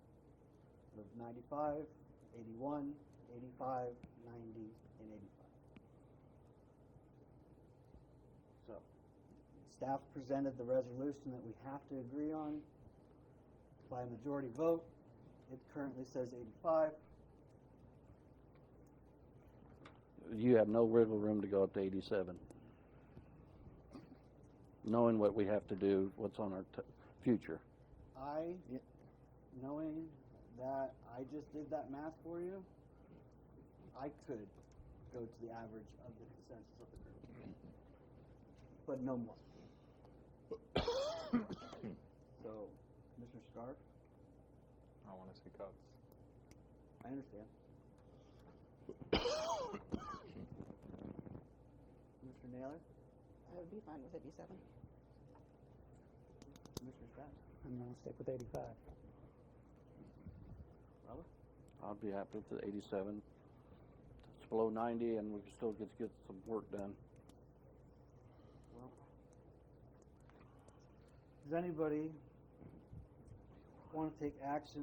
So 95, 81, 85, 90, and 85. So, staff presented the resolution that we have to agree on by a majority vote. It currently says 85. You have no wiggle room to go up to 87. Knowing what we have to do, what's on our future. Knowing that I just did that math for you, I could go to the average of the consensus of the group. But no more. So, Commissioner Scarf, I want to see cuts. I understand. Mr. Naylor, I would be fine with 87. Commissioner Scott, I'm going to stick with 85. Robert, I'd be happy with the 87. It's below 90, and we can still get some work done. well, Does anybody want to take action?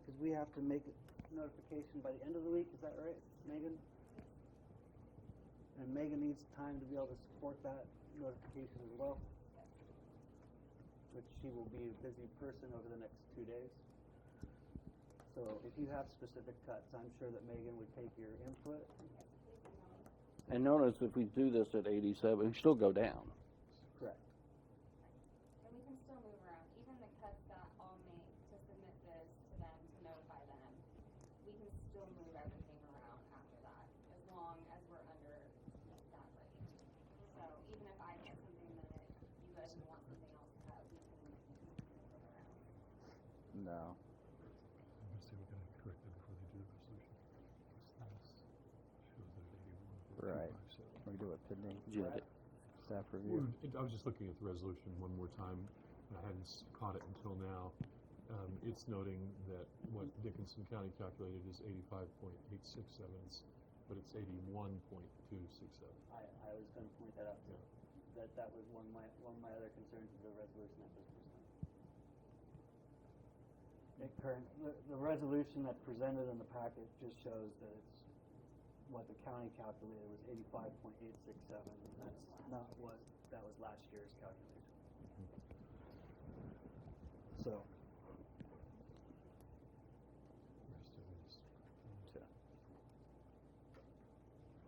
Because we have to make a notification by the end of the week, is that right, Megan? And Megan needs time to be able to support that notification as well, which she will be a busy person over the next 2 days. So if you have specific cuts, I'm sure that Megan would take your input. And notice if we do this at 87, we still go down. Correct. And we can still move around, even the cuts that I'll make to submit this to them, to notify them, we can still move everything around after that, as long as we're under that rate. So even if I cut something that you guys want something else cut, we can move it around. No. I'm gonna say we're gonna correct it before they do the resolution. Shows that at 81. Right. 257. We do it today. Yeah. Staff review. I was just looking at the resolution one more time. I hadn't caught it until now. It's noting that what Dickinson County calculated is 85.867, but it's 81.267. I was going to point that out too. That was one of my other concerns with the resolution that was presented. The resolution that's presented in the packet just shows that it's what the county calculated was 85.867. That's not what that was last year's calculation. So.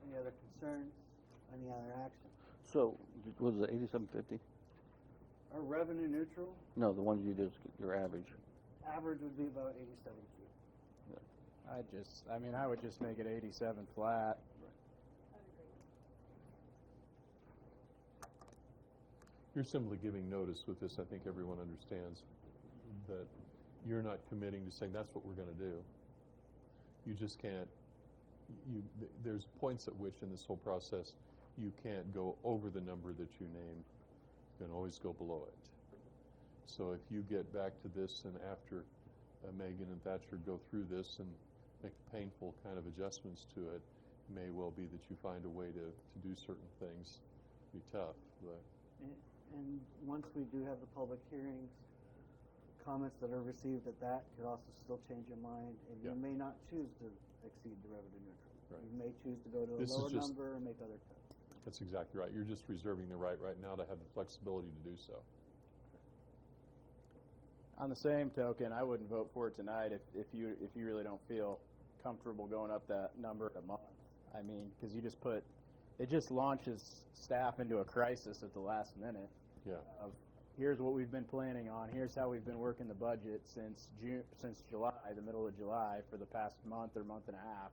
Any other concerns? Any other action? So, was it 8750? Our revenue neutral No, the ones you just, your average. average would be about 87.2. I would just make it 87 flat. You're simply giving notice with this. I think everyone understands that you're not committing to saying that's what we're going to do. You just can't. There's points at which in this whole process you can't go over the number that you name. You can always go below it. So if you get back to this and after Megan and Thatcher go through this and make painful kind of adjustments to it, it may well be that you find a way to do certain things. Be tough, but. And once we do have the public hearings, comments that are received at that could also still change your mind, and you may not choose to exceed the revenue neutral. Right. You may choose to go to a This is lower just- number and make other cuts. That's exactly right. You're just reserving the right now to have the flexibility to do so. On the same token, I wouldn't vote for it tonight if you really don't feel comfortable going up that number a month. I mean, because it just launches staff into a crisis at the last minute. Yeah. Of here's what we've been planning on. Here's how we've been working the budget since July, the middle of July, for the past month or month and a half.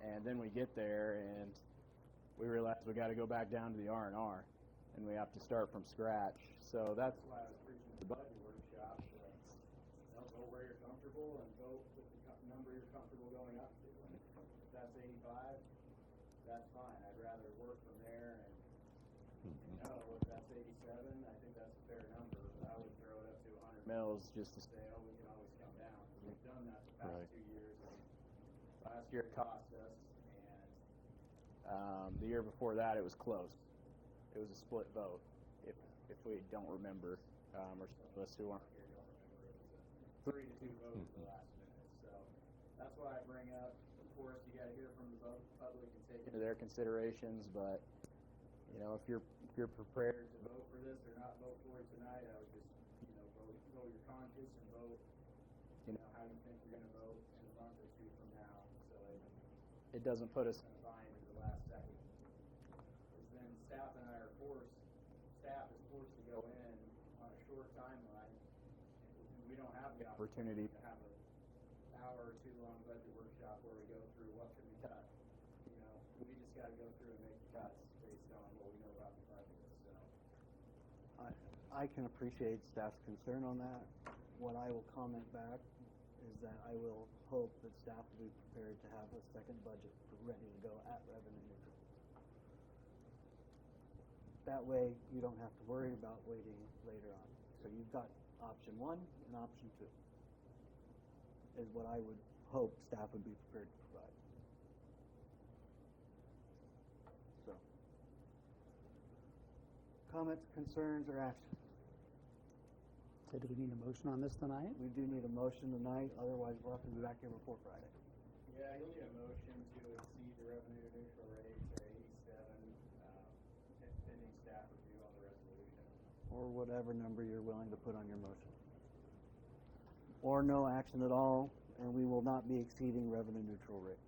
And then we get there and we realize we got to go back down to the R&R, and we have to start from scratch. So that's why I was preaching the budget workshop. Go where you're comfortable and vote with the number you're comfortable going up to. And if that's 85, that's fine. I'd rather work from there and if that's 87, I think that's a fair number. But I would throw it up to 100 mils just to say, we can always come down. We've done that the past 2 years. And last year it cost us, and the year before that it was close. It was a split vote. If we don't remember, or some of us who aren't here don't remember, it was a 3-2 vote at the last minute. So that's why I bring up. Of course, you got to hear from the public and take into their considerations. But if you're prepared to vote for this or not vote for it tonight, I would just vote your conscience and vote how you think you're going to vote in a month or two from now, so it doesn't put us in a bind at the last second. Because then staff and I are forced to go in on a short timeline. We don't have the opportunity to have an hour or two long budget workshop where we go through what can we cut. We just got to go through and make the cuts based on what we know about the budget. So I can appreciate staff's concern on that. What I will comment back is that I will hope that staff will be prepared to have a second budget ready to go at revenue neutral. That way, you don't have to worry about waiting later on. So you've got option 1 and option 2 is what I would hope staff would be prepared to provide. So, comments, concerns, or action? So do we need a motion on this tonight? We do need a motion tonight, otherwise we'll have to be back here before Friday. Yeah, you'll need a motion to exceed the revenue neutral rate to 87, pending staff review on the resolution. Or whatever number you're willing to put on your motion. Or no action at all, and we will not be exceeding revenue neutral rate.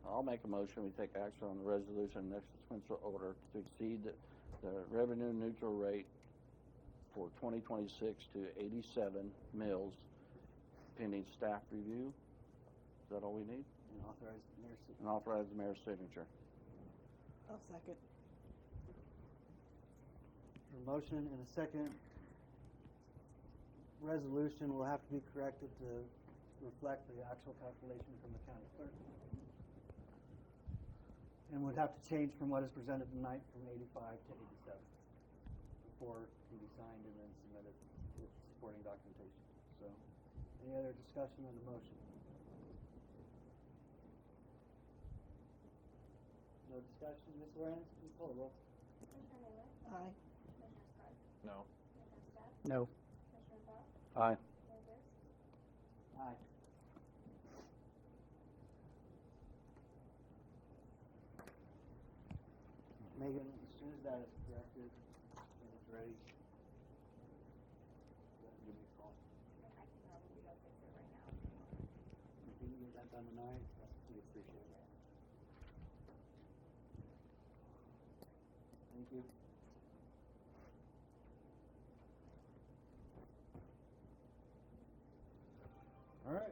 I'll make a motion, we take action on the resolution next sequential order to exceed the revenue neutral rate for 2026 to 87 mills pending staff review. Is that all we need? And authorize the mayor's signature. And authorize the mayor's signature. I'll second. A motion and a second. Resolution will have to be corrected to reflect the actual calculation from the county clerk. And would have to change from what is presented tonight from 85 to 87 before it can be signed and then submitted with supporting documentation. So, any other discussion on the motion? No discussion, Ms. Lorenz, please call the roll. Commissioner Naylor? Aye. Commissioner Scarr? No. Commissioner Scott? No. Commissioner Fox? Aye. Mayor Pierce? Aye. Megan, as soon as that is corrected and it's ready, give me a call. I can probably go fix it right now. If you can get that done tonight, we appreciate it. Thank you. All right.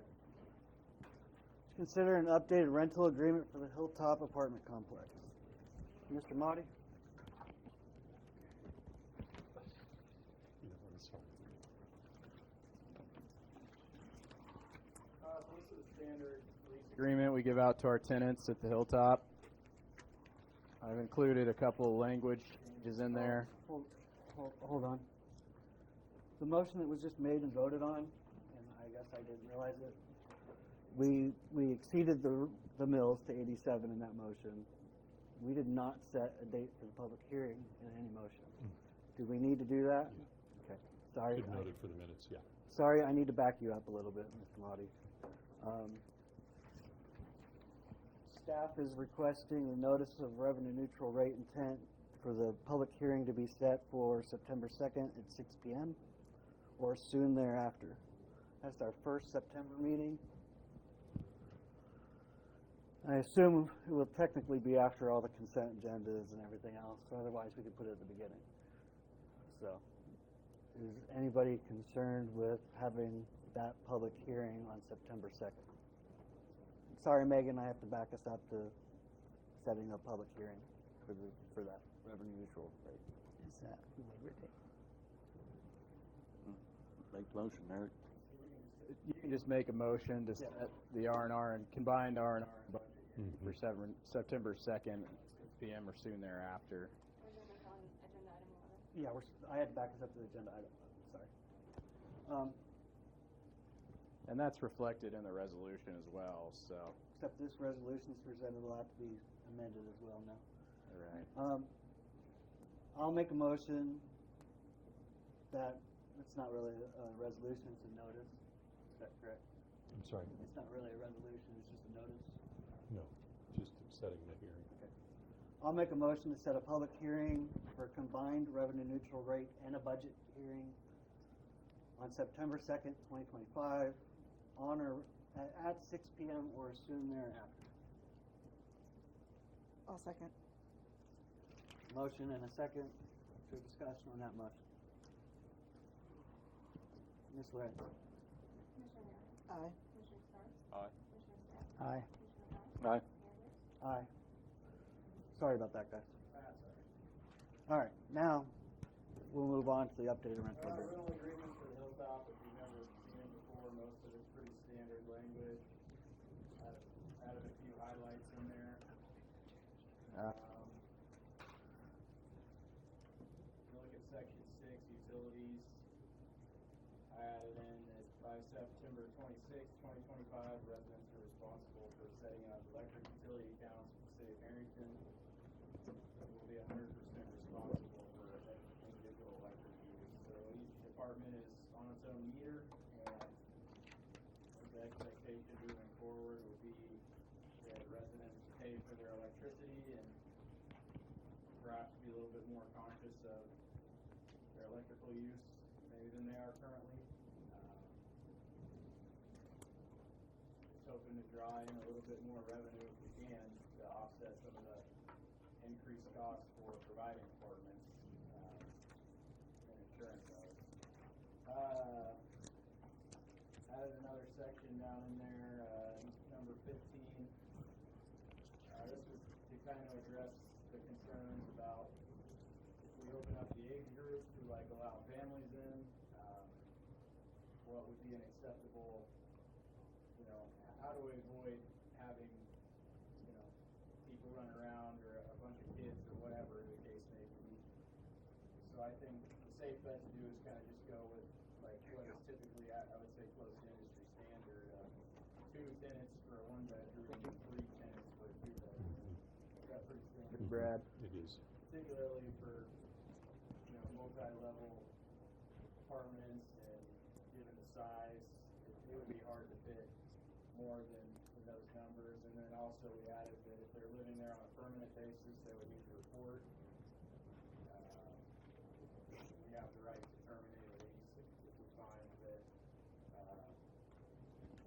Let's consider an updated rental agreement for the Hilltop apartment complex. Mr. Motti? It's fine. So this is a standard lease agreement we give out to our tenants at the Hilltop. I've included a couple of language changes in there. Hold on. The motion that was just made and voted on, and I guess I didn't realize it, we exceeded the mills to 87 in that motion. We did not set a date for the public hearing in any motion. Do we need to do that? Okay. Sorry. Good noted for the minutes, yeah. Sorry, I need to back you up a little bit, Mr. Motti. Staff is requesting a notice of revenue neutral rate intent for the public hearing to be set for September 2nd at 6 p.m. or soon thereafter. That's our first September meeting. I assume it will technically be after all the consent agendas and everything else, so otherwise we could put it at the beginning. So, is anybody concerned with having that public hearing on September 2nd? Sorry, Megan, I have to back us up to setting a public hearing for that revenue neutral rate. Is that Labor Day? Make the motion, Eric. You can just make a motion to set the R&R and combined R&R budget for September 2nd, 6 p.m. or soon thereafter. We're going to call agenda item 11. Yeah, I had to back us up to the agenda item. Sorry. And that's reflected in the resolution as well, so. Except this resolution is presented, will have to be amended as well now. All right. I'll make a motion that it's not really a resolution, it's a notice. Is that correct? I'm sorry, It's not really a resolution, it's just a notice. no, just setting the hearing. Okay. I'll make a motion to set a public hearing for a combined revenue neutral rate and a budget hearing on September 2nd, 2025, on or at 6 p.m. or soon thereafter. I'll second. Motion and a second to discussion on that motion. Ms. Lorenz? Commissioner Naylor? Aye. Commissioner Scarr? Aye. Commissioner Scott? Aye. Commissioner Fox? Aye. Mayor Pierce? Aye. Sorry about that, guys. All right, now we'll move on to the updated rental agreement. Rental agreement for the Hilltop, if you've never seen it before, most of it's pretty standard language. Added a few highlights in there. You look at section 6, utilities. I added in that by September 26, 2025, residents are responsible for setting up electric utility accounts for the city of Herington. Will be 100% responsible for for their electricity and perhaps be a little bit more conscious of their electrical use maybe than they are currently. Just hoping to draw in a little bit more revenue if we can to offset some of the increased costs for providing apartments and insurance dollars. Added another section down in there, number 15. This was to kind of address the concerns about if we open up the age group to like allow families in, what would be an acceptable, how do we avoid having, people running around or a bunch of kids or whatever the case may be. So I think the safe bet to do is kind of just go with like what is typically, I would say, close to industry standard, 2 tenants for a 1-bedroom and 3 tenants for a 2-bedroom. Is that pretty standard? Brad? It is. Particularly for, multi-level apartments, and given the size, it would be hard to fit more than those numbers. And then also we added that if they're living there on a permanent basis, they would need to report. We have the right to terminate a lease if we find that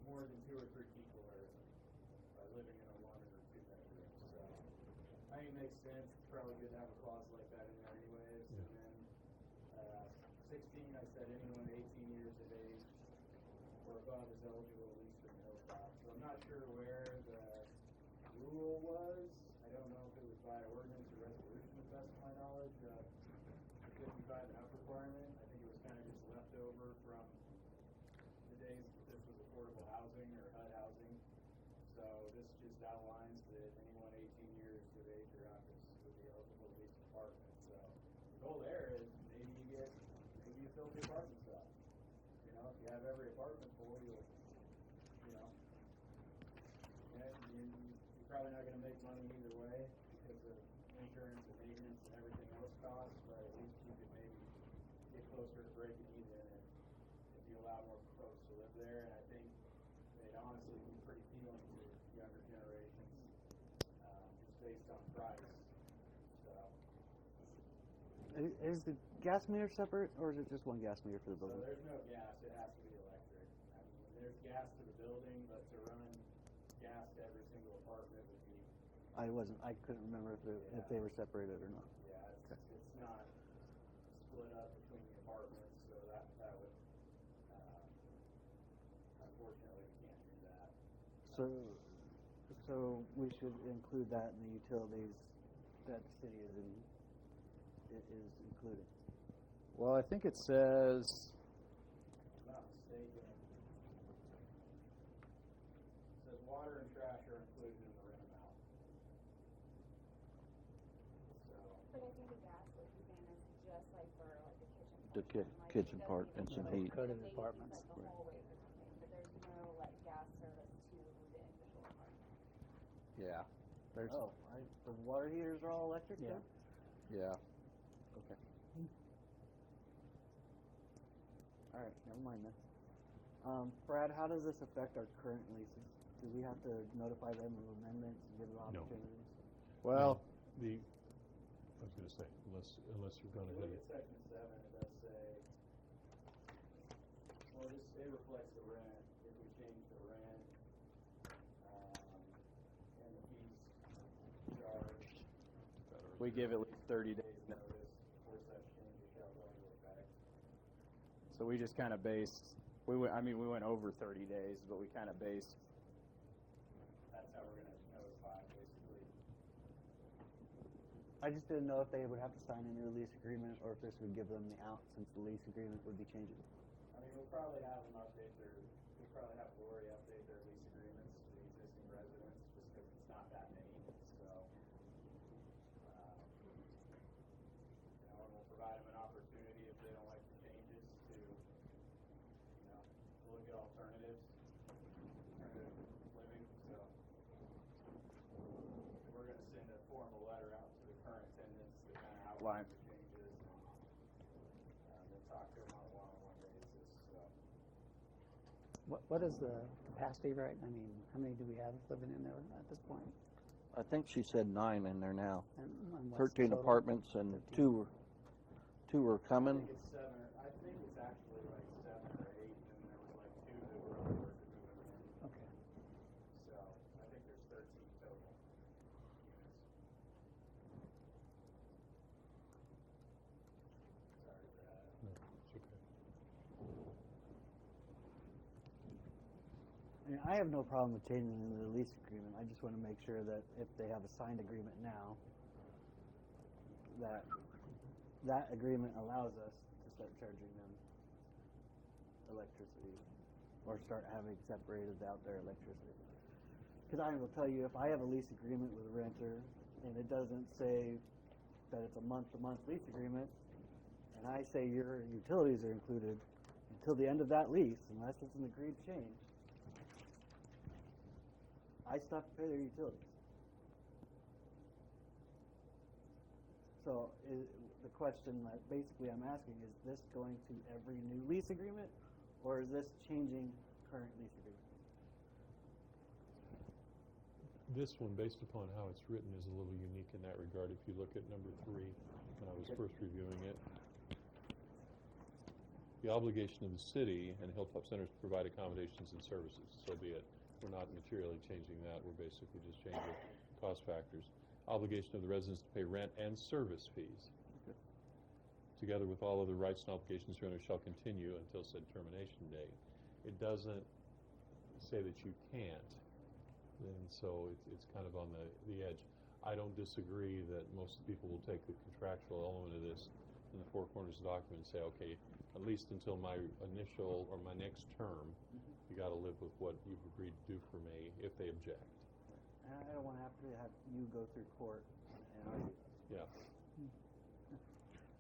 more than 2 or 3 people are living in a 1 or 2-bedroom. So I think it makes sense. It's probably good to have a clause like that in there anyways. Yeah. And then 16, I said anyone 18 years of age or above is eligible to lease from Hilltop. So I'm not sure where the rule was. I don't know if it was by ordinance or resolution, to the best of my knowledge, the 55 and up requirement. I think it was kind of just left over from the days that this was affordable housing or HUD housing. So this just outlines that anyone 18 years of age or up would be eligible to lease an apartment. So the goal there is maybe you fill the apartments up. If you have every apartment full, you're probably not going to make money either way because of insurance and maintenance and everything else costs, but at least you could maybe get closer to breaking even if you allow more folks to live there. And I think they'd honestly be pretty appealing to younger generations, just based on price. So Is the gas meter separate, or is it just one gas meter for the So building? there's no gas, it has to be electric. I mean, there's gas to the building, but to run gas to every single apartment would be, I couldn't remember if they were separated or not. yeah, it's not split up between the apartments, so that would, unfortunately, we can't do that. So we should include that in the utilities that the city is included. Well, I think it says, if I'm not mistaken, it says water and trash are included in the rent amount. So, But I think the gas, like you're saying, is just like for like the kitchen. The portion, like, kitchen it doesn't part even and some go heat. to Coated maybe apartments. Like the hallways or something, but there's no like gas service to the individual apartment. Yeah. There's, The water heaters are all electric? Yeah. yeah. Okay. All right, never mind then. Brad, how does this affect our current leases? Do we have to notify them of amendments and give them No. opportunities? well, I was going to say, unless you've gone if you ahead. look at section 7, it does say, well, it reflects the rent, if we change the rent, and the fees charged. We give at least 30 days notice before such changes shall go into effect. So we just kind of we went over 30 days, but we kind of based, that's how we're going to notify, basically. I just didn't know if they would have to sign a new lease agreement or if this would give them the out since the lease agreement would be changing. I mean, we'll probably have Lori update their lease agreements to the existing residents, just because it's not that many, so. And we'll provide them an opportunity if they don't like the changes to, look at alternative living, so. We're gonna send a formal letter out to the current tenants that kind of outlines the changes and then talk to them on a one-on-one basis, so. What is the capacity, right? I mean, how many do we have living in there at this point? I think she said 9 in there now. And what's the 13 total? apartments and 13. two were coming. I think it's 7, I think it's actually like 7 or 8, and then there was like 2 that were on work to move in. Okay. So I think there's 13 total units. Sorry, Brad. No, it's okay. I mean, I have no problem with changing the lease agreement. I just want to make sure that if they have a signed agreement now, that agreement allows us to start charging them electricity or start having separated out their electricity. Because I will tell you, if I have a lease agreement with a renter and it doesn't say that it's a month-to-month lease agreement, and I say your utilities are included until the end of that lease, unless it's an agreed change, I still have to pay their utilities. So the question that basically I'm asking is this going to every new lease agreement, or is this changing current lease agreements? This one, based upon how it's written, is a little unique in that regard. If you look at number 3, when I was first reviewing it, the obligation of the city and Hilltop Centers to provide accommodations and services, so be it. We're not materially changing that. We're basically just changing cost factors. Obligation of the residents to pay rent and service fees. Okay. Together with all other rights and obligations, renter shall continue until said termination date. It doesn't say that you can't, and so it's kind of on the edge. I don't disagree that most people will take the contractual element of this in the 4 corners of the document and say, okay, at least until my initial or my next term, you got to live with what you've agreed to do for me if they object. And I don't want to have you go through court and argue. Yeah.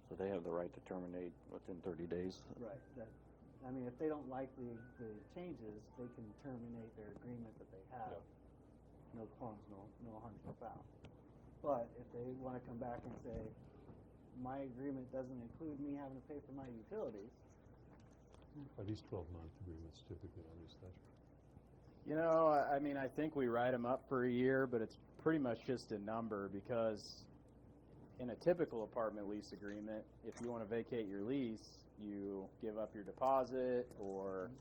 So they have the right to terminate within 30 days. Right. I mean, if they don't like the changes, they can terminate their agreement that they have. Yeah. No qualms, no harm, no foul. But if they want to come back and say, my agreement doesn't include me having to pay for my utilities, Are these 12-month agreements typically on these things? You know, I mean, I think we write them up for a year, but it's pretty much just a number because in a typical apartment lease agreement, if you want to vacate your lease, you give up your deposit or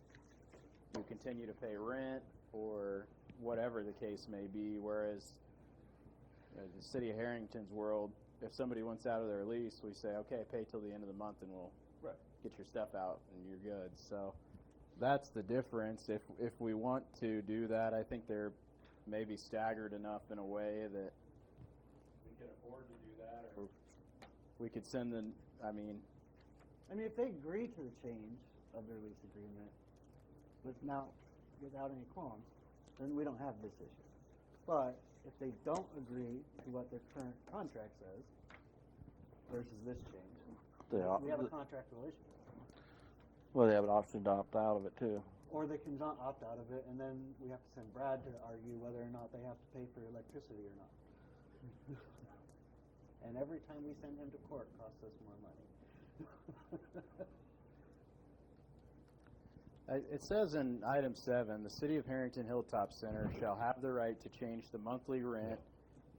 you continue to pay rent or whatever the case may be. Whereas the city of Herington's world, if somebody wants out of their lease, we say, okay, pay till the end of the month and we'll get your stuff out and you're good. So that's the difference. If we want to do that, I think they're maybe staggered enough in a way that we can afford to do that, or we could send them. I mean, if they agree to the change of their lease agreement without any qualms, then we don't have this issue. But if they don't agree to what their current contract says versus this change, we have a contract relationship. Well, they have an option to opt out of it too. Or they can not opt out of it, and then we have to send Brad to argue whether or not they have to pay for electricity or not. And every time we send him to court costs us more money. It says in item 7, the City of Herington Hilltop Center shall have the right to change the monthly rent,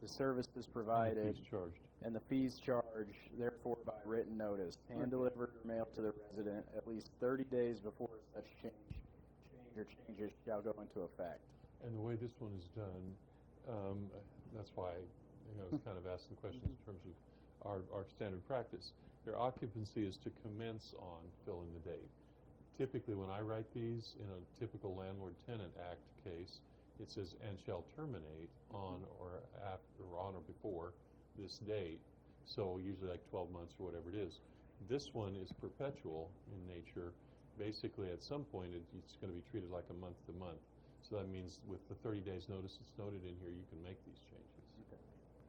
the services provided, Fees charged. and the fees charged, therefore by written notice, hand delivered or mailed to the resident at least 30 days before such change or changes shall go into effect. And the way this one is done, that's why I was kind of asking the questions in terms of our standard practice. Their occupancy is to commence on fill in the date. Typically, when I write these in a typical landlord-tenant act case, it says and shall terminate on or after or on or before this date. So usually like 12 months or whatever it is. This one is perpetual in nature. Basically, at some point, it's going to be treated like a month to month. So that means with the 30 days notice that's noted in here, you can make these changes. Okay.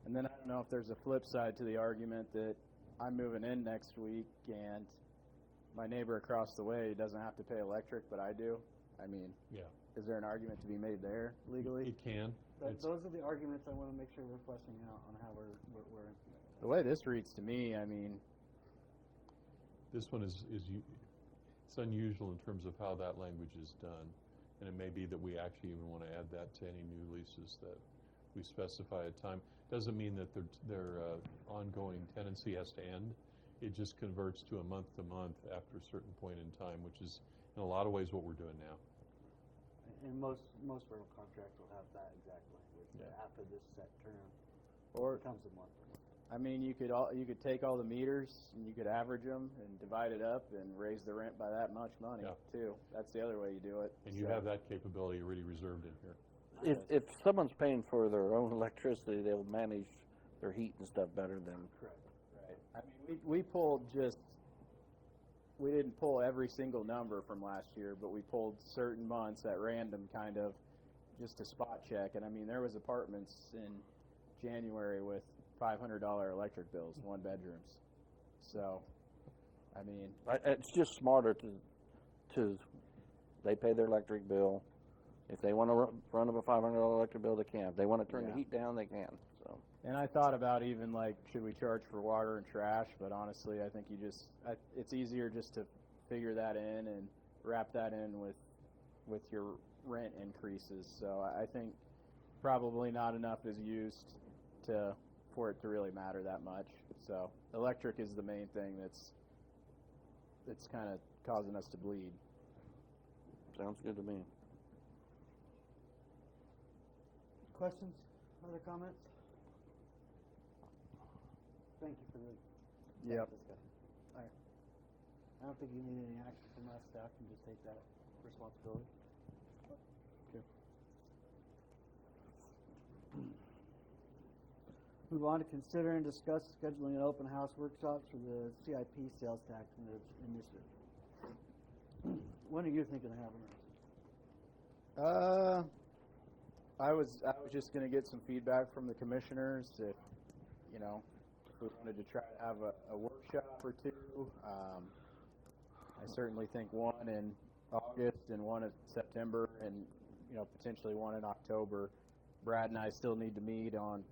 And then I don't know if there's a flip side to the argument that I'm moving in next week and my neighbor across the way doesn't have to pay electric, but I do. I mean, Yeah. is there an argument to be made there legally? It can. Those are the arguments I want to make sure we're fleshing out on how we're implementing. The way this reads to me, I mean, This one it's unusual in terms of how that language is done, and it may be that we actually even want to add that to any new leases that we specify a time. Doesn't mean that their ongoing tenancy has to end. It just converts to a month-to-month after a certain point in time, which is in a lot of ways what we're doing now. And most rental contracts will have that exact language, that Yeah. after this set term, Or, it becomes a month. I mean, you could take all the meters and you could average them and divide it up and raise the rent by that much money Yeah. too. That's the other way you do it. And you So- have that capability already reserved in here. If someone's paying for their own electricity, they'll manage their heat and stuff better than. Correct. Right. I mean, we pulled we didn't pull every single number from last year, but we pulled certain months at random, kind of, just to spot check. And I mean, there was apartments in January with $500 electric bills, one bedrooms. So, I mean, It's just smarter to they pay their electric bill. If they want to run up a $500 electric bill, they can. If they want to turn the Yeah. heat down, they can. So. and I thought about even like, should we charge for water and trash? But honestly, I think it's easier just to figure that in and wrap that in with your rent increases. So I think probably not enough is used for it to really matter that much. So electric is the main thing that's kind of causing us to bleed. Sounds good to me. Questions? Other comments? Thank you for the Yep. discussion. All right. I don't think you need any action from us. Staff can just take that responsibility. Move on to consider and discuss scheduling an open house workshops for the CIP sales tax initiative. When are you thinking of having this? I was just going to get some feedback from the commissioners if we wanted to try to have a workshop or two. I certainly think one in August and one in September and potentially one in October. Brad and I still need to meet on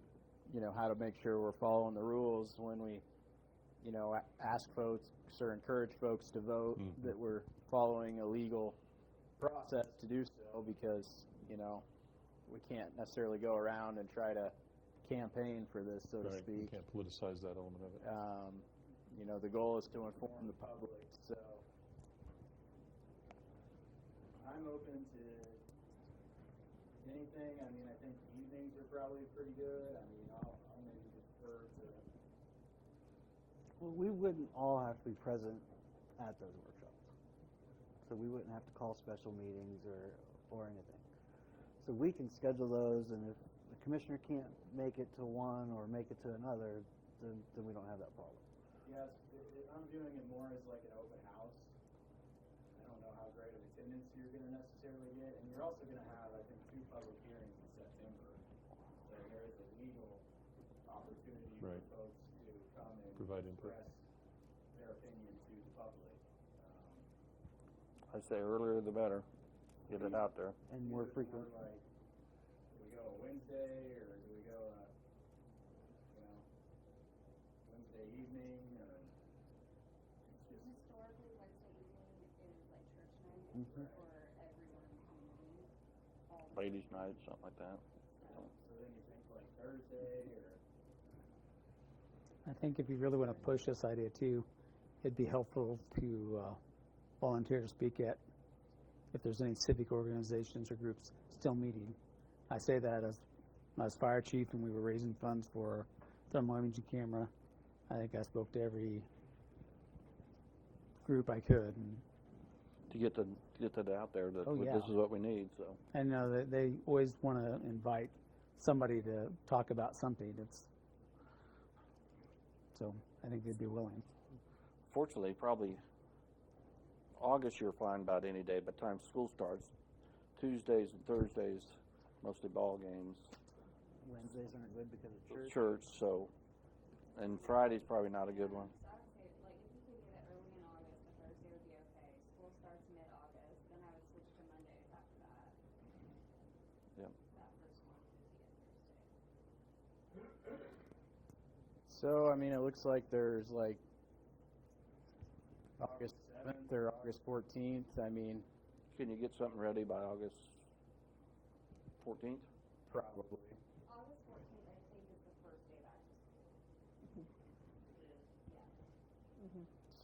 how to make sure we're following the rules when we ask folks or encourage folks to vote, that we're following a legal process to do so, because we can't necessarily go around and try to campaign for this, so to Right. You speak. can't politicize that element of it. The goal is to inform the public. So I'm open to anything. I mean, I think evenings are probably pretty good. I mean, I'll maybe defer to. Well, we wouldn't all have to be present at those workshops. So we wouldn't have to call special meetings or anything. So we can schedule those, and if the commissioner can't make it to one or make it to another, then we don't have that problem. Yes, I'm viewing it more as like an open house. I don't know how great of attendance you're going to necessarily get, and you're also going to have, I think, 2 public hearings in September. So there is a legal opportunity Right. for folks to come and Provide input. express their opinion to the public. I say earlier the better. Get it out there. And more Either frequent. Like, do we go a Wednesday, or do we go a Wednesday evening, or it's just Historically, Wednesday evening is like church night Mhm. for everyone in the community. All the Ladies' night, something like that. so then you think like Thursday, or I think if you really want to push this idea too, it'd be helpful to volunteer to speak at, if there's any civic organizations or groups still meeting. I say that as I was fire chief and we were raising funds for thermal imaging camera. I think I spoke to every group I could, and To get that out there that Oh, yeah. this is what we need. So I know that they always want to invite somebody to talk about something. So I think they'd be willing. fortunately, probably August you're fine about any day. By the time school starts, Tuesdays and Thursdays, mostly ball games, Wednesdays aren't good because of church. church. So, and Friday's probably not a good one. So I would say, like, if you could get it early in August, the Thursday would be okay. School starts mid-August, then I would switch to Mondays after that. Yep. That first one, Tuesday and Thursday. so. I mean, it looks like there's like August 7th or August 14th. I mean, Can you get something ready by August 14th? probably. August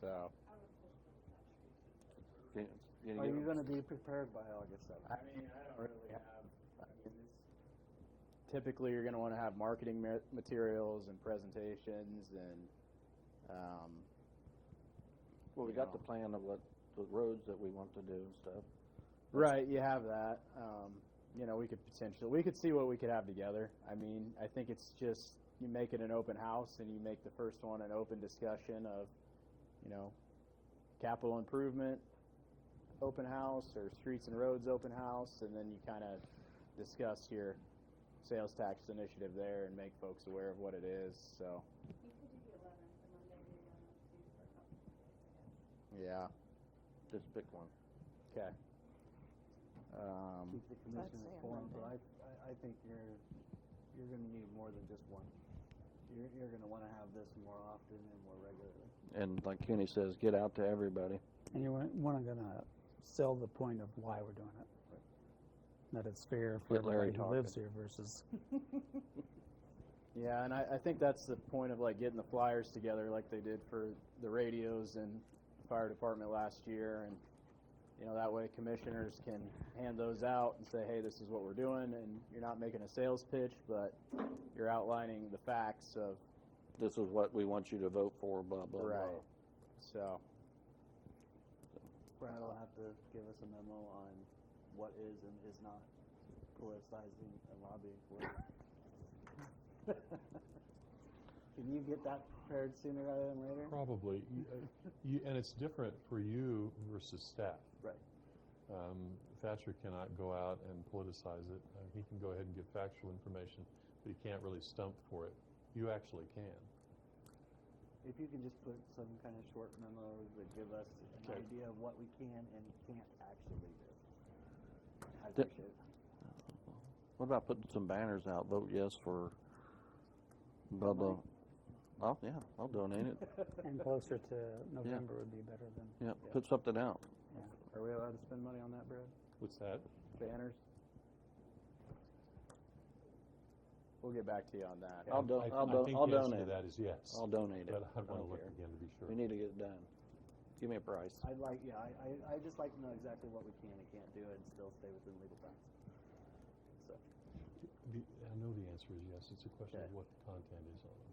So, Are you gonna be prepared by August 7th? I mean, I don't really have, typically you're going to want to have marketing materials and presentations and, Well, we got the plan of what, the roads that we want to do and stuff. right, you have that. We could see what we could have together. I mean, I think it's just, you make it an open house and you make the first one an open discussion of, capital improvement open house or streets and roads open house, and then you kind of discuss your sales tax initiative there and make folks aware of what it is. So, You could do the 11th, the Monday we were going to for a couple of days, I guess. yeah, Just pick one. okay. Keep the commission Let's say informed, but Monday. I think you're gonna need more than just one. You're gonna wanna have this more often and more regularly. And like Kenny says, get out to everybody. And you're gonna sell the point of why we're doing it. That it's fair for Get Larry everybody who talking. lives here versus, Yeah, and I think that's the point of like getting the flyers together like they did for the radios and the fire department last year, and that way commissioners can hand those out and say, hey, this is what we're doing, and you're not making a sales pitch, but you're outlining the facts of This is what we want you to vote for, blah, blah, right. blah. So, Brad will have to give us a memo on what is and is not politicizing and lobbying for it. Can you get that prepared sooner rather than later? Probably. And it's different for you versus staff. Right. Thatcher cannot go out and politicize it. He can go ahead and give factual information, but he can't really stump for it. You actually can. If you can just put some kind of short memo that give us an Okay. idea of what we can and can't actually do. I Di- appreciate it. What about putting some banners out? Vote yes for blah, blah. Oh, yeah, I'll donate it. and closer to November would be better than. Yeah, put something out. are we allowed to spend money on that, Brad? What's that? Banners? We'll get back to you on that. I'll do- I I'll think do- I'll the answer donate to it. that is yes. I'll donate it. But I I want to don't look care. again to be sure. We need to get it done. Give me a price. I just like to know exactly what we can and can't do and still stay within legal bounds. So, I know the answer is yes. It's a question of Okay. what the content is on them.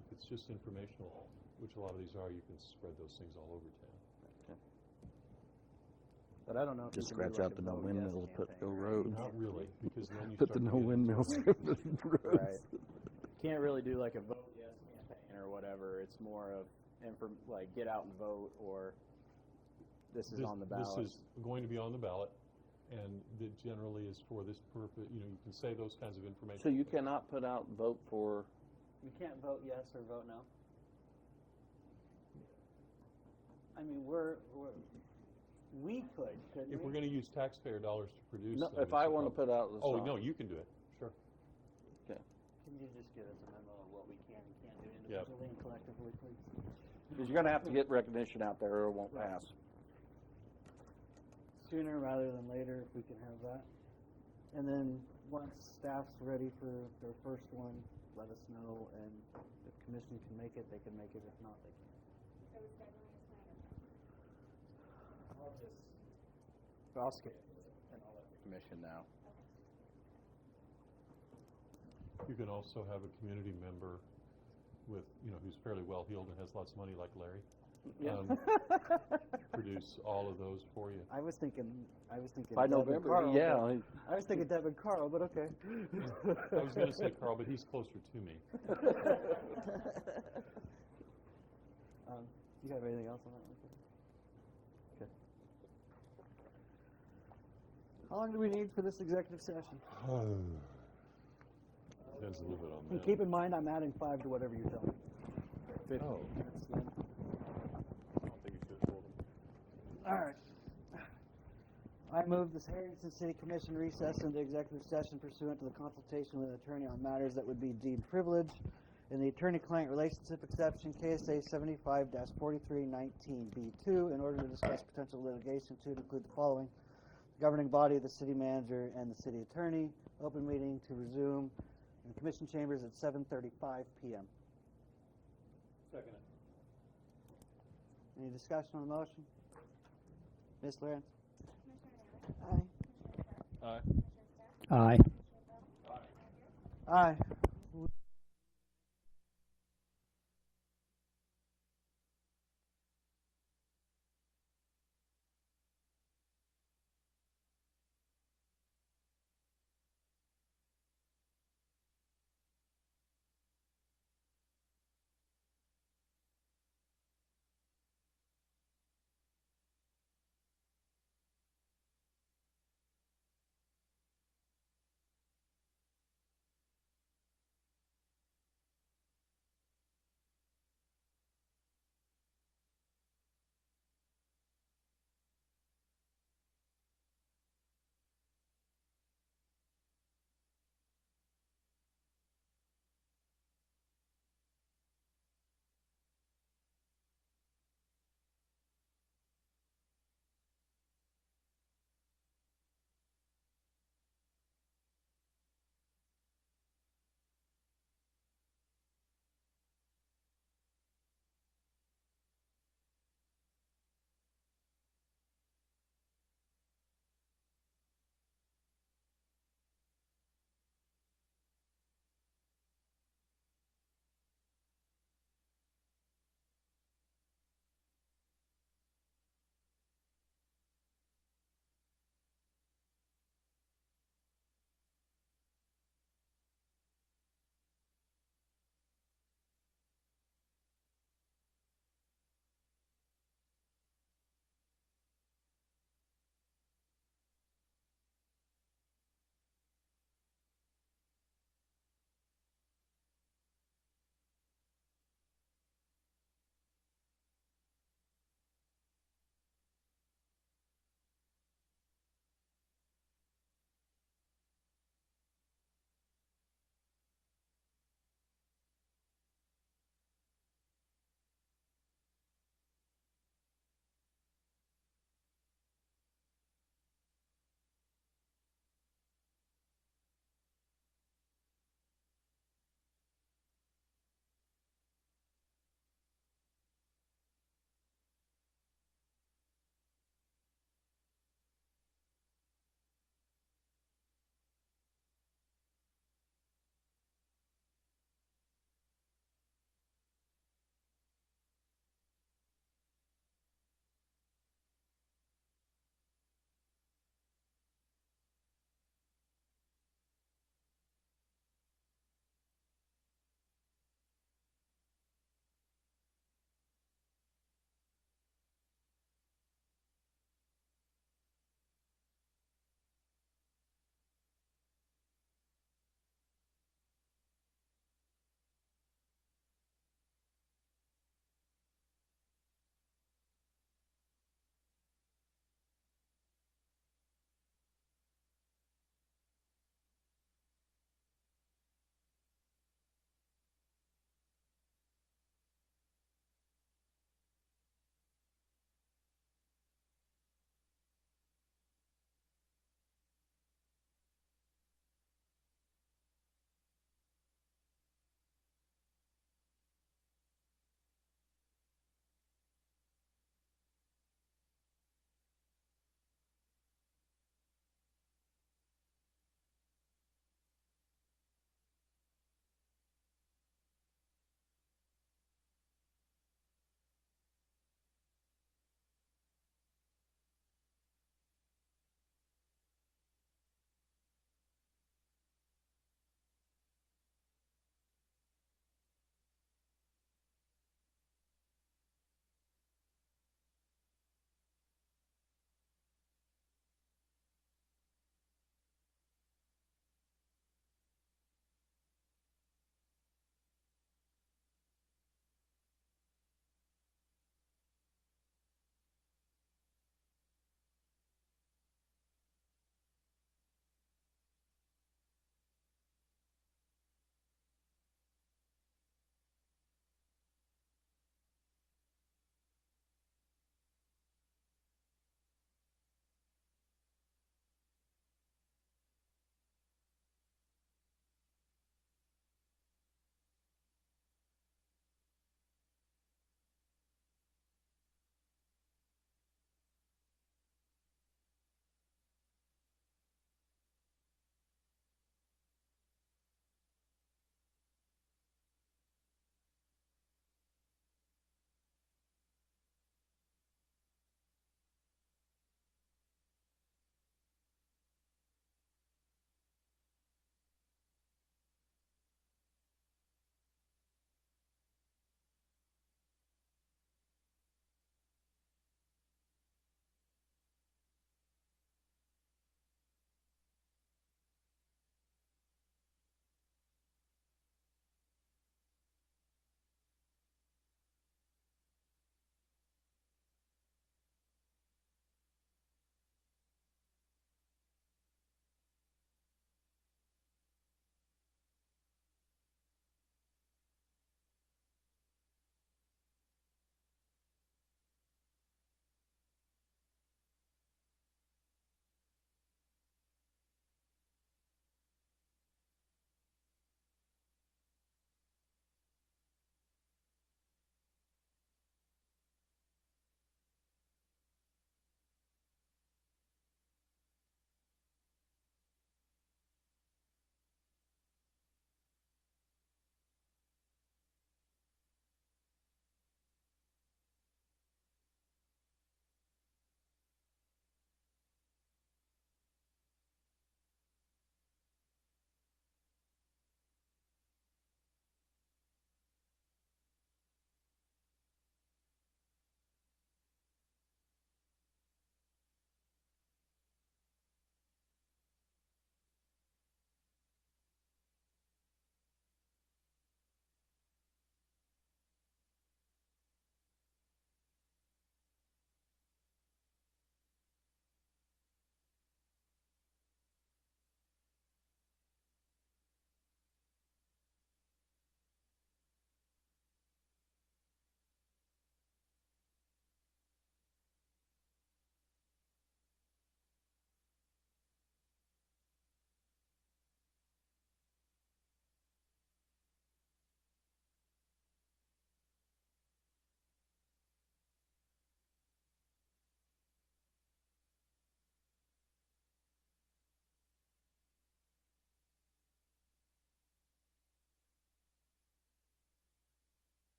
If it's just informational, which a lot of these are, you can spread those things all over town. But I don't know if Just you can do scratch out like the a no vote yes windmills, put campaign no or roads. Not really, because then you Put start the to no get into- windmills. Right. Can't really do like a vote yes campaign or whatever. It's more of like get out and vote, or this is on the ballot. This is going to be on the ballot, and it generally is for this purpose. You can say those kinds of information. So you cannot put out vote for, you can't vote yes or vote no? I mean, we could, couldn't If we? we're going to use taxpayer dollars to produce no, them, if it's I a want to problem. put out the Oh, sign. no, you can do it. Sure. Okay. Can you just give us a memo of what we can and can't do Yep. individually and collectively, please? Because you're going to have to get recognition out there or it won't Right. pass. Sooner rather than later, if we can have that. And then, once staff's ready for their first one, let us know, and if commission can make it, they can make it. If not, they can't. So is scheduling is tonight or I'll schedule it and I'll let the commission know. You can also have a community member with, who's fairly well-heeled and has lots of money like Larry, produce all of those for you. I was thinking. By Deb and November, Carl, yeah. but- I was thinking Deb and Carl, but okay. I was going to say Carl, but he's closer to me. Do you have anything else on that one? Okay. How long do we need for this executive session? Depends a little bit on And that. keep in mind, I'm adding 5 to whatever you tell me. 15 Oh. minutes then. I don't think you should have told him. All right. I move this Herington City Commission recess into executive session pursuant to the consultation with an attorney on matters that would be deemed privileged in the attorney-client relationship exception, KSA 75-4319B2, in order to discuss potential litigation to include the following: the governing body, the city manager, and the city attorney. Open meeting to resume in commission chambers at 7:35 p.m. Second. Any discussion on the motion? Ms. Lawrence? Aye. Aye. Aye. Aye.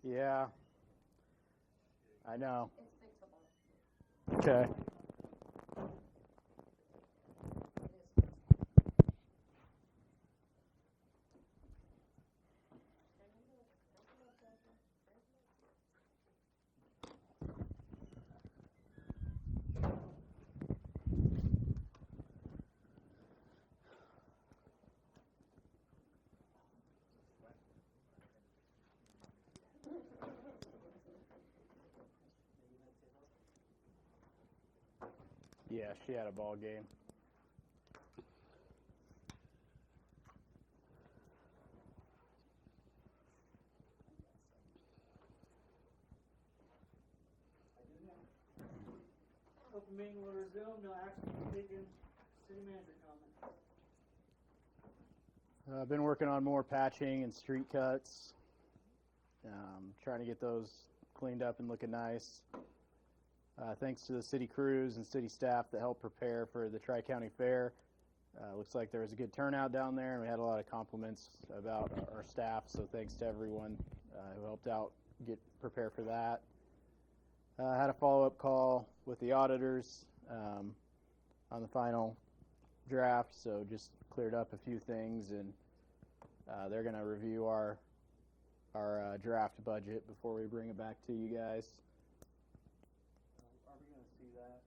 Yeah. I know. It's fixable. Okay. Yeah, she had a ball game. Open meeting will resume, no action to be taken. City manager comment. I've been working on more patching and street cuts. Trying to get those cleaned up and looking nice. Thanks to the city crews and city staff that helped prepare for the Tri-County Fair. Looks like there was a good turnout down there, and we had a lot of compliments about our staff, so thanks to everyone who helped out get prepared for that. Had a follow-up call with the auditors on the final draft, so just cleared up a few things, and they're going to review our draft budget before we bring it back to you guys. Are we going to see that?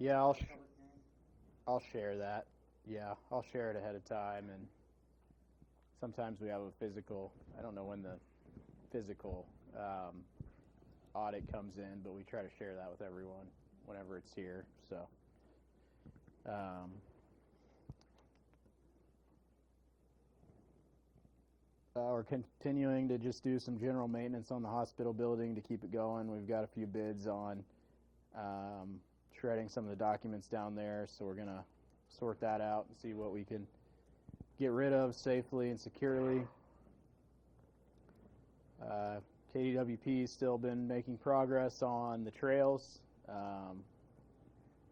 Yeah, Public hearing? I'll share that. Yeah, I'll share it ahead of time, and sometimes we have a physical. I don't know when the physical audit comes in, but we try to share that with everyone whenever it's here. So, we're continuing to just do some general maintenance on the hospital building to keep it going. We've got a few bids on shredding some of the documents down there, so we're going to sort that out and see what we can get rid of safely and securely. KDWP's still been making progress on the trails,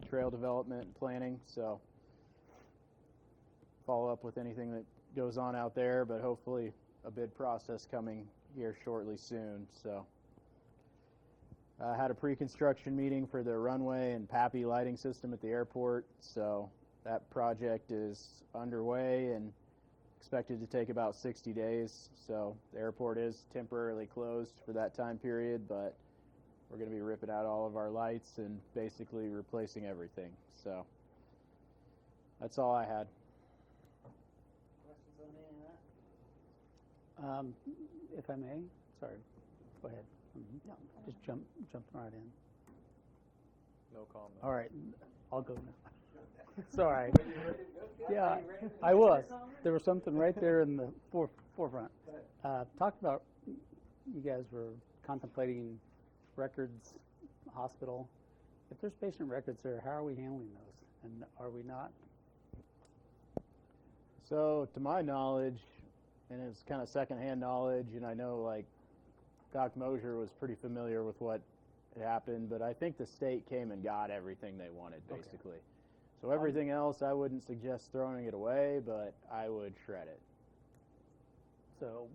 trail development and planning, so follow up with anything that goes on out there, but hopefully a bid process coming here shortly soon. So I had a pre-construction meeting for the runway and PAPI lighting system at the airport, so that project is underway and expected to take about 60 days. So the airport is temporarily closed for that time period, but we're going to be ripping out all of our lights and basically replacing everything. So that's all I had. Questions on any of that? If I may, sorry, go ahead. No. Just jump right in. No comment. All right, I'll go now. Sorry. Are you ready to go? Yeah, Are you ready to I make was. a comment? There was something right there in the forefront. Talked about you guys were contemplating records, hospital. If there's patient records there, how are we handling those? And are we not? So to my knowledge, and it's kind of secondhand knowledge, and I know like Doc Mosier was pretty familiar with what had happened, but I think the state came and got everything they wanted, basically. So everything else, I wouldn't suggest throwing it away, but I would shred it. So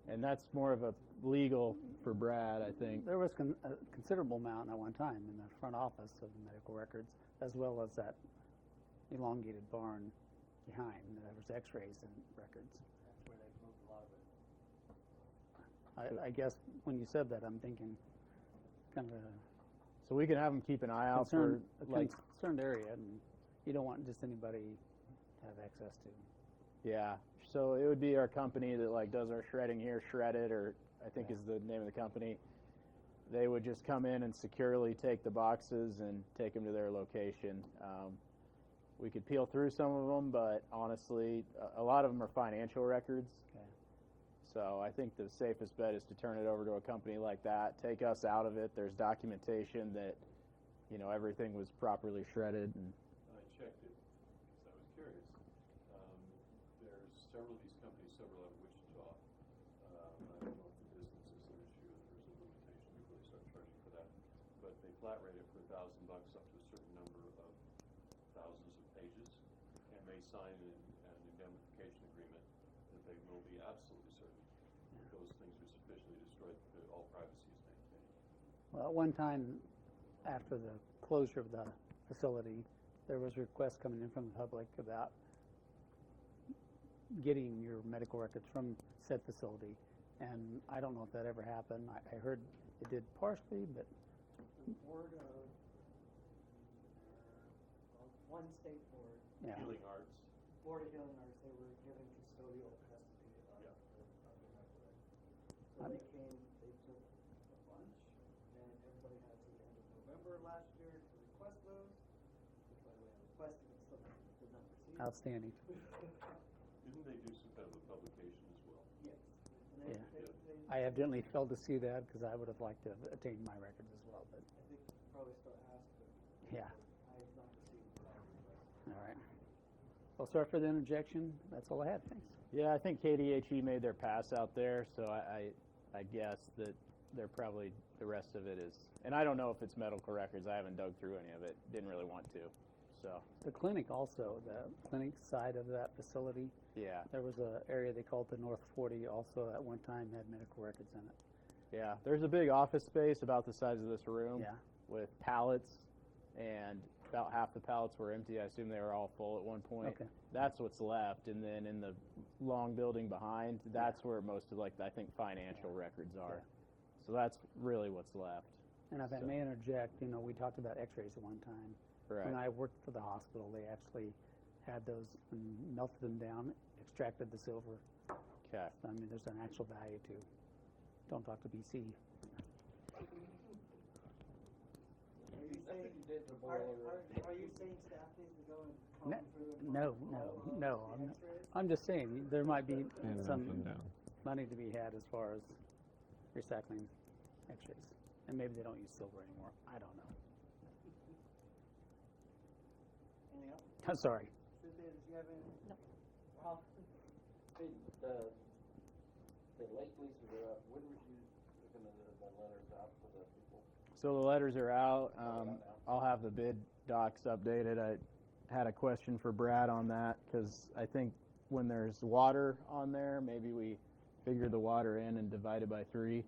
And that's more of a legal for Brad, I think. there was a considerable amount at one time in the front office of the medical records, as well as that elongated barn behind. There was x-rays and records. That's where they moved a lot of it. I guess when you said that, I'm thinking kind of So we can have them keep an eye out a for, like, concerned area, and you don't want just anybody to have access to. yeah. So it would be our company that like does our shredding here, Shred It, or I think is the name of the company. They would just come in and securely take the boxes and take them to their location. We could peel through some of them, but honestly, a lot of them are financial records. Okay. So I think the safest bet is to turn it over to a company like that, take us out of it. There's documentation that, you know, everything was properly shredded. And I checked it because I was curious. There's several of these companies, several out of Wichita. I don't know if the distance is an issue, if there's a limitation before they start charging for that. But they flat rate it for $1,000 up to a certain number of thousands of pages, and they sign an indemnification agreement that they will be absolutely certain that those things officially destroyed, all privacy is maintained. Well, at one time, after the closure of the facility, there was requests coming in from the public about getting your medical records from said facility. And I don't know if that ever happened. I heard it did partially, but The board of, one state board, yeah. Healing Arts, Board of Healing Arts, they were given custodial custody of Yeah. the medical records. So they came, they took a bunch, and everybody had to the end of November last year to request those. Which, by the way, I requested, but still did not receive. Outstanding. didn't they do some kind of a publication as well? Yes. And Yeah. they, I evidently failed to see that because I would have liked to have attained my records as well. But I think probably still asked, but yeah, I have not received that request. all right. Well, sorry for the interjection. That's all I had. Thanks. Yeah, I think KDHE made their pass out there, so I guess that they're probably, the rest of it is, and I don't know if it's medical records. I haven't dug through any of it. Didn't really want to. So The clinic also, the clinic side of that facility, yeah, there was an area they called the North 40 also at one time had medical records in it. yeah. There's a big office space about the size of this room Yeah. with pallets, and about half the pallets were empty. I assume they were all full at one point. Okay. That's what's left, and then in the long building behind, that's where most of, like, I think financial records are. So that's really what's left. And if I may interject, you know, we talked about x-rays at one time. Right. When I worked for the hospital, they actually had those and melted them down, extracted the silver. Okay. I mean, there's an actual value to. Don't talk to BC. Are you saying, are you saying staff needs to go and comb through and No, find no, all of no. the I'm, X-rays? I'm just saying there might be And some write them down. money to be had as far as recycling x-rays. And maybe they don't use silver anymore. I don't know. Anything else? I'm sorry. Cynthia, did you have any? No. Ralph? The late leases are up. When were you looking at the letters out for the people? So the letters are out. I'll have the bid docs updated. I had a question for Brad on that because I think when there's water on there, maybe we figure the water in and divide it by 3.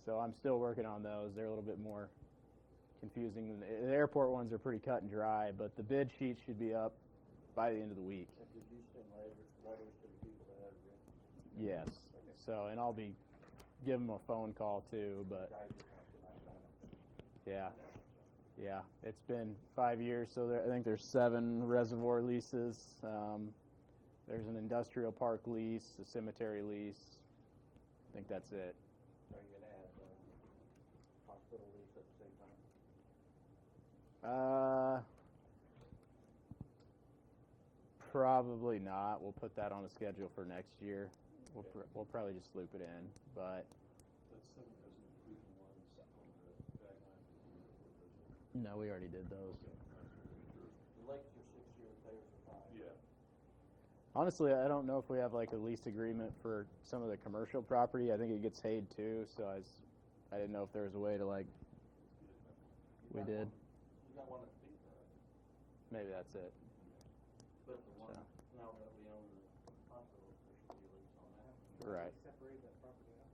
So I'm still working on those. They're a little bit more confusing than the airport ones are pretty cut and dry, but the bid sheet should be up by the end of the week. Did you send letters to the people that had written? Yes. So, and I'll be giving them a phone call too, but yeah. Yeah, it's been 5 years, so I think there's 7 reservoir leases. There's an industrial park lease, a cemetery lease. I think that's it. Are you going to add hospital lease at the same time? Probably not. We'll put that on the schedule for next year. We'll probably just loop it in, but That 7 doesn't include the ones on the guidelines for the airport, does it? no, we already did those. The lakes are 6-year, payers are 5. Yeah. Honestly, I don't know if we have like a lease agreement for some of the commercial property. I think it gets paid too, so I didn't know if there was a way to like. We did. You got one at the beach, right? Maybe that's it. But the one So. now that we own the hospital, there should be a lease on that. Right. Separate that property out.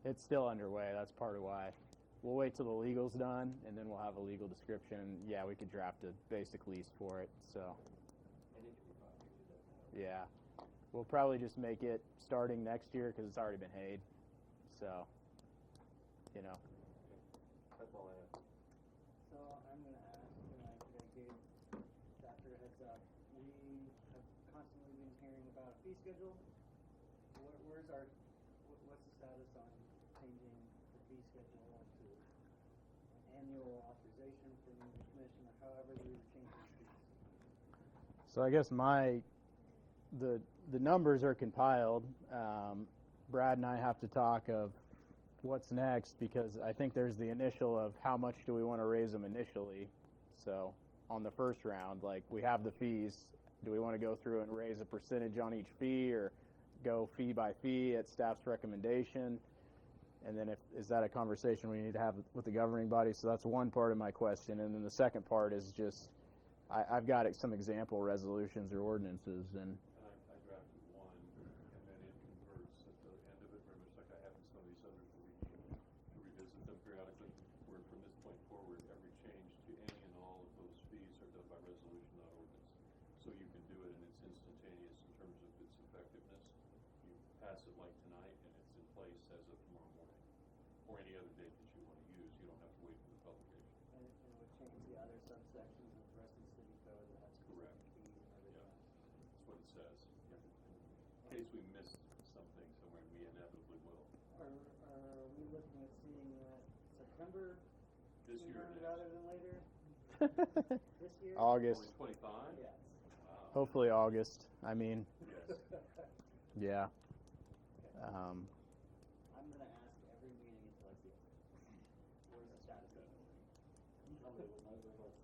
It's still underway. That's part of why. We'll wait till the legal's done, and then we'll have a legal description. Yeah, we could draft a basic lease for it. So, And it could be 5 years, it doesn't matter. yeah, we'll probably just make it starting next year because it's already been hayed. So, you know. That's all I have. So I'm gonna ask, and I think I gave Dr. a heads up, we have constantly been hearing about a fee schedule. Where's our, what's the status on changing the fee schedule to annual authorization from the commission, or however we would change the fees? So I guess the numbers are compiled. Brad and I have to talk of what's next because I think there's the initial of how much do we want to raise them initially. So on the first round, like we have the fees. Do we want to go through and raise a percentage on each fee or go fee by fee at staff's recommendation? And then is that a conversation we need to have with the governing body? So that's one part of my question. And then the second part is just I've got some example resolutions or ordinances. And I drafted one, and then it converts pass it like tonight, and it's in place as of tomorrow morning, or any other date that you want to use. You don't have to wait for the publication. And it would change the other subsections of the rest of the city code that has Correct. specific fees and everything else. That's what it says. In case we missed something somewhere, and we inevitably will. Are we looking at seeing that September This year sooner or rather next. than later? This year? August, 2025? Yes. Wow. hopefully August. I mean, Yes. yeah. I'm gonna ask every meeting until I see it. Where's the status of it? Somebody will know the results.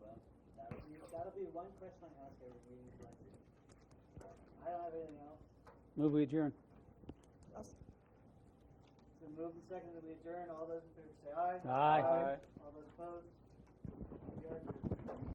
Well, that'll be one question I ask every meeting until I see it. I don't have anything else. Move we adjourn. So move and second that we adjourn. All those in favor say aye. Aye. All those opposed? We are adjourned.